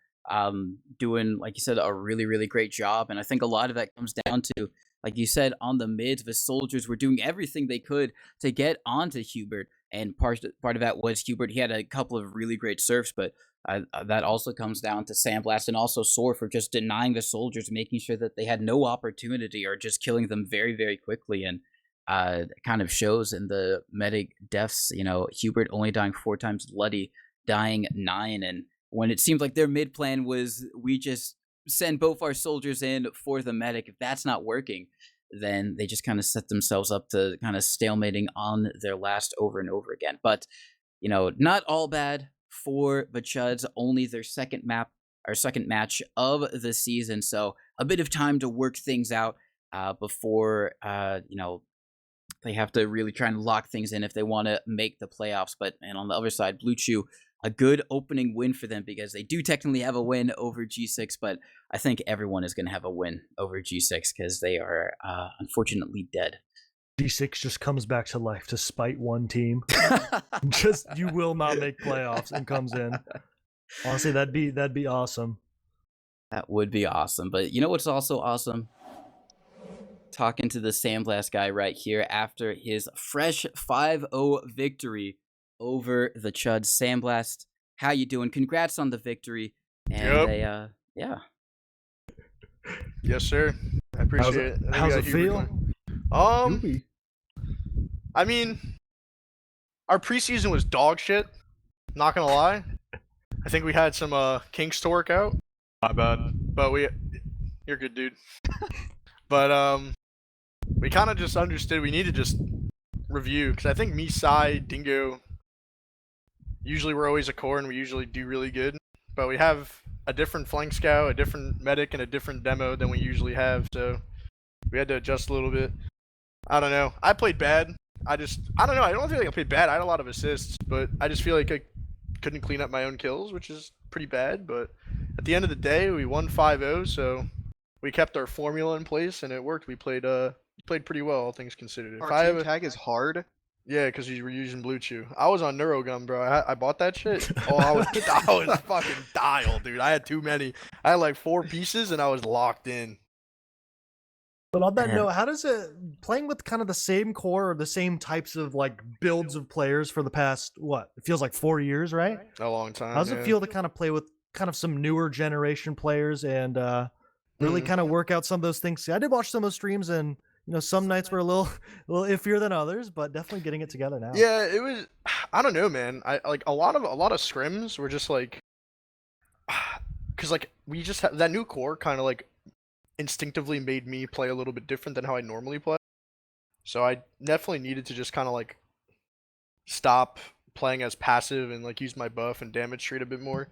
Speaker 2: doing, like you said, a really, really great job. And I think a lot of that comes down to, like you said, on the mids, the soldiers were doing everything they could to get onto Hubert. And part of that was Hubert. He had a couple of really great surfs, but that also comes down to Sandblast and also Soar for just denying the soldiers, making sure that they had no opportunity or just killing them very, very quickly. And kind of shows in the medic deaths, Hubert only dying 4 times, Luddy dying 9. And when it seemed like their mid plan was, we just send both our soldiers in for the medic, if that's not working, then they just kind of set themselves up to kind of stalemating on their last over and over again. But, not all bad for the Chuds, only their second match of the season. So a bit of time to work things out before, they have to really try and lock things in if they want to make the playoffs. And on the other side, BLUChew, a good opening win for them because they do technically have a win over G6, but I think everyone is going to have a win over G6 because they are unfortunately dead.
Speaker 1: G6 just comes back to life to spite one team. You will not make playoffs and comes in. Honestly, that'd be awesome.
Speaker 2: That would be awesome. But you know what's also awesome? Talking to the Sandblast guy right here after his fresh 5-0 victory over the Chuds. Sandblast, how you doing? Congrats on the victory. And yeah.
Speaker 3: Yes, sir. I appreciate it.
Speaker 1: How's it feel?
Speaker 3: I mean, our preseason was dog shit. Not gonna lie. I think we had some kinks to work out. My bad. But you're good, dude. But we kind of just understood we need to just review, because I think me, Sai, Dingo, usually we're always a core and we usually do really good, but we have a different flank scout, a different medic, and a different demo than we usually have, so we had to adjust a little bit. I don't know. I played bad. I don't know. I don't feel like I played bad. I had a lot of assists, but I just feel like I couldn't clean up my own kills, which is pretty bad, but at the end of the day, we won 5-0, so we kept our formula in place and it worked. We played pretty well, all things considered.
Speaker 4: Our team tag is hard.
Speaker 3: Yeah, because we were using BLUChew. I was on Neurogum, bro. I bought that shit. Oh, I was fucking dialed, dude. I had too many. I had like 4 pieces and I was locked in.
Speaker 1: But on that note, how does it, playing with kind of the same core or the same types of like builds of players for the past, it feels like 4 years, right?
Speaker 3: A long time.
Speaker 1: How does it feel to kind of play with kind of some newer generation players and really kind of work out some of those things? I did watch some of those streams, and some nights were a little iffier than others, but definitely getting it together now.
Speaker 3: Yeah, it was. I don't know, man. I like a lot of scrims were just like, because like we just have that new core kind of like instinctively made me play a little bit different than how I normally play. So I definitely needed to just kind of like stop playing as passive and like use my buff and damage treat a bit more.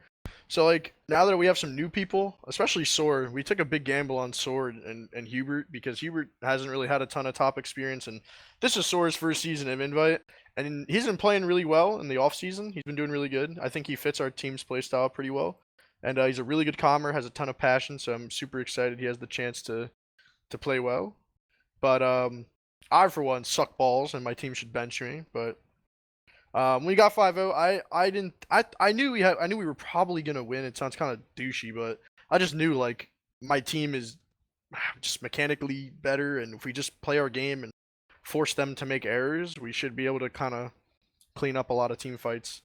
Speaker 3: So like now that we have some new people, especially Soar, we took a big gamble on Soar and Hubert, because Hubert hasn't really had a ton of top experience, and this is Soar's first season of Invite, and he's been playing really well in the off season. He's been doing really good. I think he fits our team's playstyle pretty well, and he's a really good commer, has a ton of passion. So I'm super excited he has the chance to play well. But I for one suck balls, and my team should bench me, but. When we got 5-0, I knew we were probably gonna win. It sounds kind of douchey, but I just knew like my team is just mechanically better, and if we just play our game and force them to make errors, we should be able to kind of clean up a lot of team fights.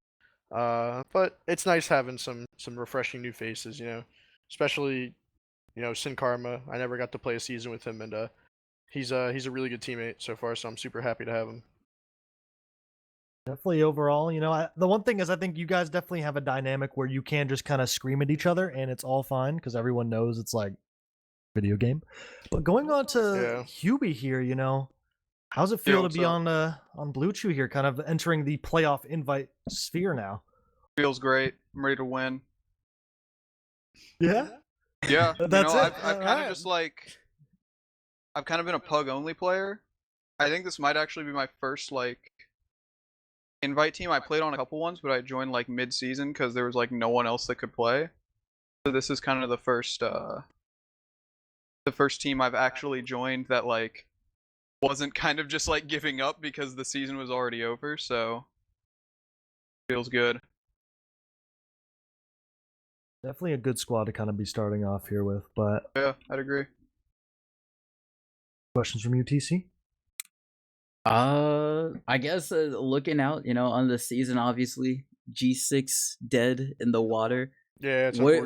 Speaker 3: But it's nice having some refreshing new faces, especially Sin Karma. I never got to play a season with him, and he's a really good teammate so far, so I'm super happy to have him.
Speaker 1: Definitely overall, the one thing is I think you guys definitely have a dynamic where you can just kind of scream at each other and it's all fine because everyone knows it's like video game. But going on to Hubie here, how's it feel to be on BLUChew here, kind of entering the playoff invite sphere now?
Speaker 4: Feels great. I'm ready to win.
Speaker 1: Yeah?
Speaker 4: Yeah.
Speaker 1: That's it.
Speaker 4: I've kind of just like, I've kind of been a pug only player. I think this might actually be my first like invite team. I played on a couple ones, but I joined like mid-season because there was like no one else that could play. So this is kind of the first team I've actually joined that like wasn't kind of just like giving up because the season was already over. So feels good.
Speaker 1: Definitely a good squad to kind of be starting off here with, but
Speaker 4: yeah, I'd agree.
Speaker 1: Questions from UTC?
Speaker 2: I guess looking out, on the season, obviously G6 dead in the water.
Speaker 3: Yeah, it's
Speaker 2: where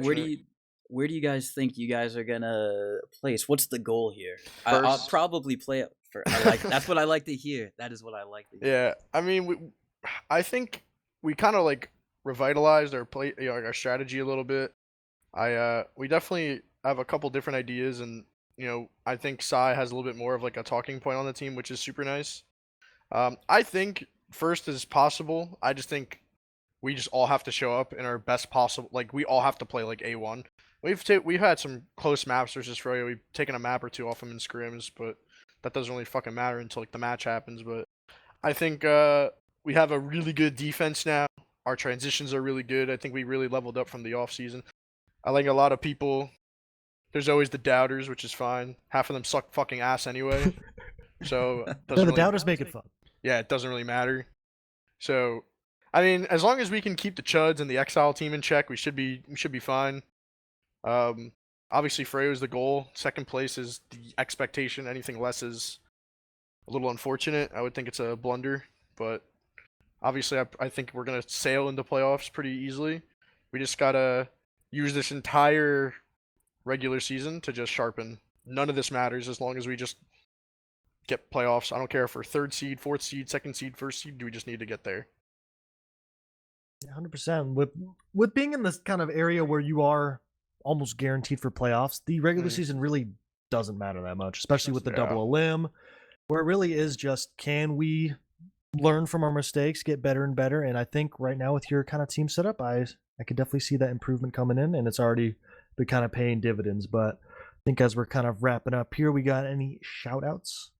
Speaker 2: do you guys think you guys are gonna place? What's the goal here? I'll probably play it for. That's what I like to hear. That is what I like to hear.
Speaker 3: Yeah, I mean, I think we kind of like revitalized our play, our strategy a little bit. We definitely have a couple different ideas, and I think Sai has a little bit more of like a talking point on the team, which is super nice. I think first is possible. I just think we just all have to show up in our best possible. Like we all have to play like A1. We've had some close maps versus Froyo. We've taken a map or two off them in scrims, but that doesn't really fucking matter until like the match happens. But I think we have a really good defense now. Our transitions are really good. I think we really leveled up from the off season. I think a lot of people. There's always the doubters, which is fine. Half of them suck fucking ass anyway. So
Speaker 1: the doubters make it fun.
Speaker 3: Yeah, it doesn't really matter. So, I mean, as long as we can keep the Chuds and the Exile team in check, we should be fine. Obviously, Freyo is the goal. Second place is the expectation. Anything less is a little unfortunate. I would think it's a blunder, but obviously, I think we're gonna sail into playoffs pretty easily. We just gotta use this entire regular season to just sharpen. None of this matters as long as we just get playoffs. I don't care if we're 3rd seed, 4th seed, 2nd seed, 1st seed. We just need to get there.
Speaker 1: 100%. With being in this kind of area where you are almost guaranteed for playoffs, the regular season really doesn't matter that much, especially with the double elim, where it really is just, can we learn from our mistakes, get better and better? And I think right now with your kind of team setup, I could definitely see that improvement coming in, and it's already been kind of paying dividends. But I think as we're kind of wrapping up here, we got any shout outs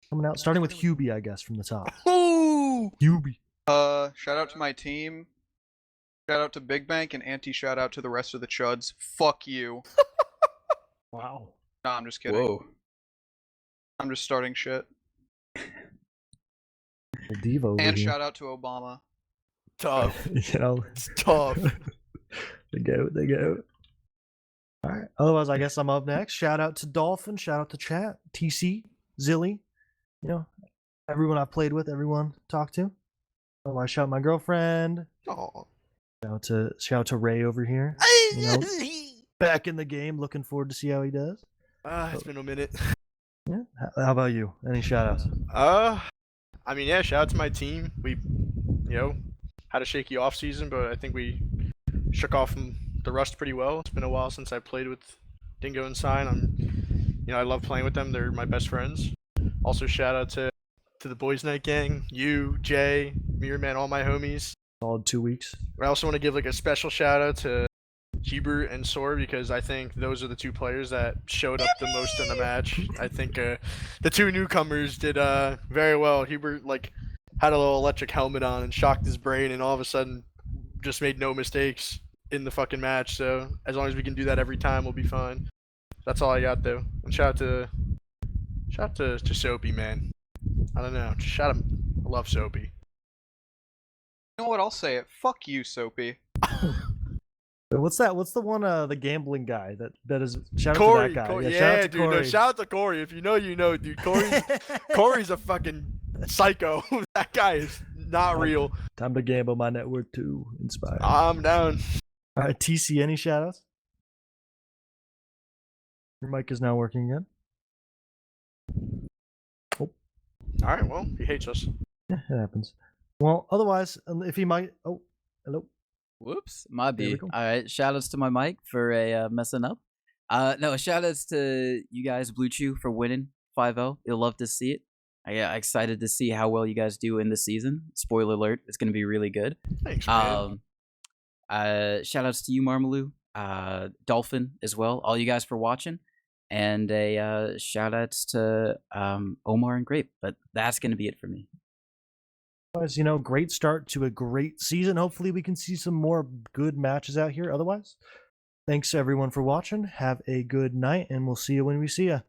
Speaker 1: coming out, starting with Hubie, I guess, from the top.
Speaker 3: Oh,
Speaker 1: Hubie.
Speaker 4: Shout out to my team. Shout out to Big Bank, and anti-shout out to the rest of the Chuds. Fuck you.
Speaker 1: Wow.
Speaker 4: Nah, I'm just kidding.
Speaker 2: Whoa.
Speaker 4: I'm just starting shit.
Speaker 1: Devo.
Speaker 4: And shout out to Obama.
Speaker 3: Tough.
Speaker 1: It's
Speaker 3: tough.
Speaker 1: They go. All right. Otherwise, I guess I'm up next. Shout out to Dolphin. Shout out to chat. TC, Zilly. Everyone I've played with, everyone talked to. I shout out my girlfriend.
Speaker 3: Oh.
Speaker 1: Shout out to Ray over here. Back in the game. Looking forward to see how he does.
Speaker 3: It's been a minute.
Speaker 1: Yeah. How about you? Any shout outs?
Speaker 3: I mean, yeah, shout out to my team. We, had a shaky off season, but I think we shook off the rust pretty well. It's been a while since I played with Dingo and Sign. I love playing with them. They're my best friends. Also, shout out to the Boys Night Gang, you, Jay, Mirror Man, all my homies.
Speaker 1: Solid 2 weeks.
Speaker 3: I also want to give like a special shout out to Hebert and Sor, because I think those are the two players that showed up the most in the match. I think the two newcomers did very well. Hebert had a little electric helmet on and shocked his brain, and all of a sudden just made no mistakes in the fucking match. So as long as we can do that every time, we'll be fine. That's all I got though. And shout out to Soapy, man. I don't know. Just shout him. I love Soapy.
Speaker 4: You know what? I'll say it. Fuck you, Soapy.
Speaker 1: So What's that? What's the one? The gambling guy that is. Shout out
Speaker 3: Corey,
Speaker 1: to that guy.
Speaker 3: Corey,
Speaker 1: shout out
Speaker 3: yeah,
Speaker 1: to
Speaker 3: dude. No,
Speaker 1: Corey.
Speaker 3: shout out to Corey. If you know, you know, dude. Corey's a fucking psycho. That guy is not real.
Speaker 1: Time to gamble my net worth to inspire.
Speaker 3: I'm down.
Speaker 1: All right, TC, any shout outs? Your mic is now working again.
Speaker 3: All right, well, he hates us.
Speaker 1: Yeah, it happens. Well, otherwise, if he might. Oh, hello.
Speaker 2: Whoops, my
Speaker 1: There we
Speaker 2: B.
Speaker 1: go.
Speaker 2: All right, shout outs to my mic for messing up. No, shout outs to you guys, BLUChew, for winning 5-0. You'll love to see it. I'm excited to see how well you guys do in the season. Spoiler alert, it's going to be really good.
Speaker 3: Thanks, man.
Speaker 2: Shout outs to you, Marmaloo, Dolphin as well, all you guys for watching. And a shout outs to Omar and Grape. But that's going to be it for me.
Speaker 1: Otherwise, great start to a great season. Hopefully, we can see some more good matches out here. Otherwise, thanks everyone for watching. Have a good night, and we'll see you when we see you.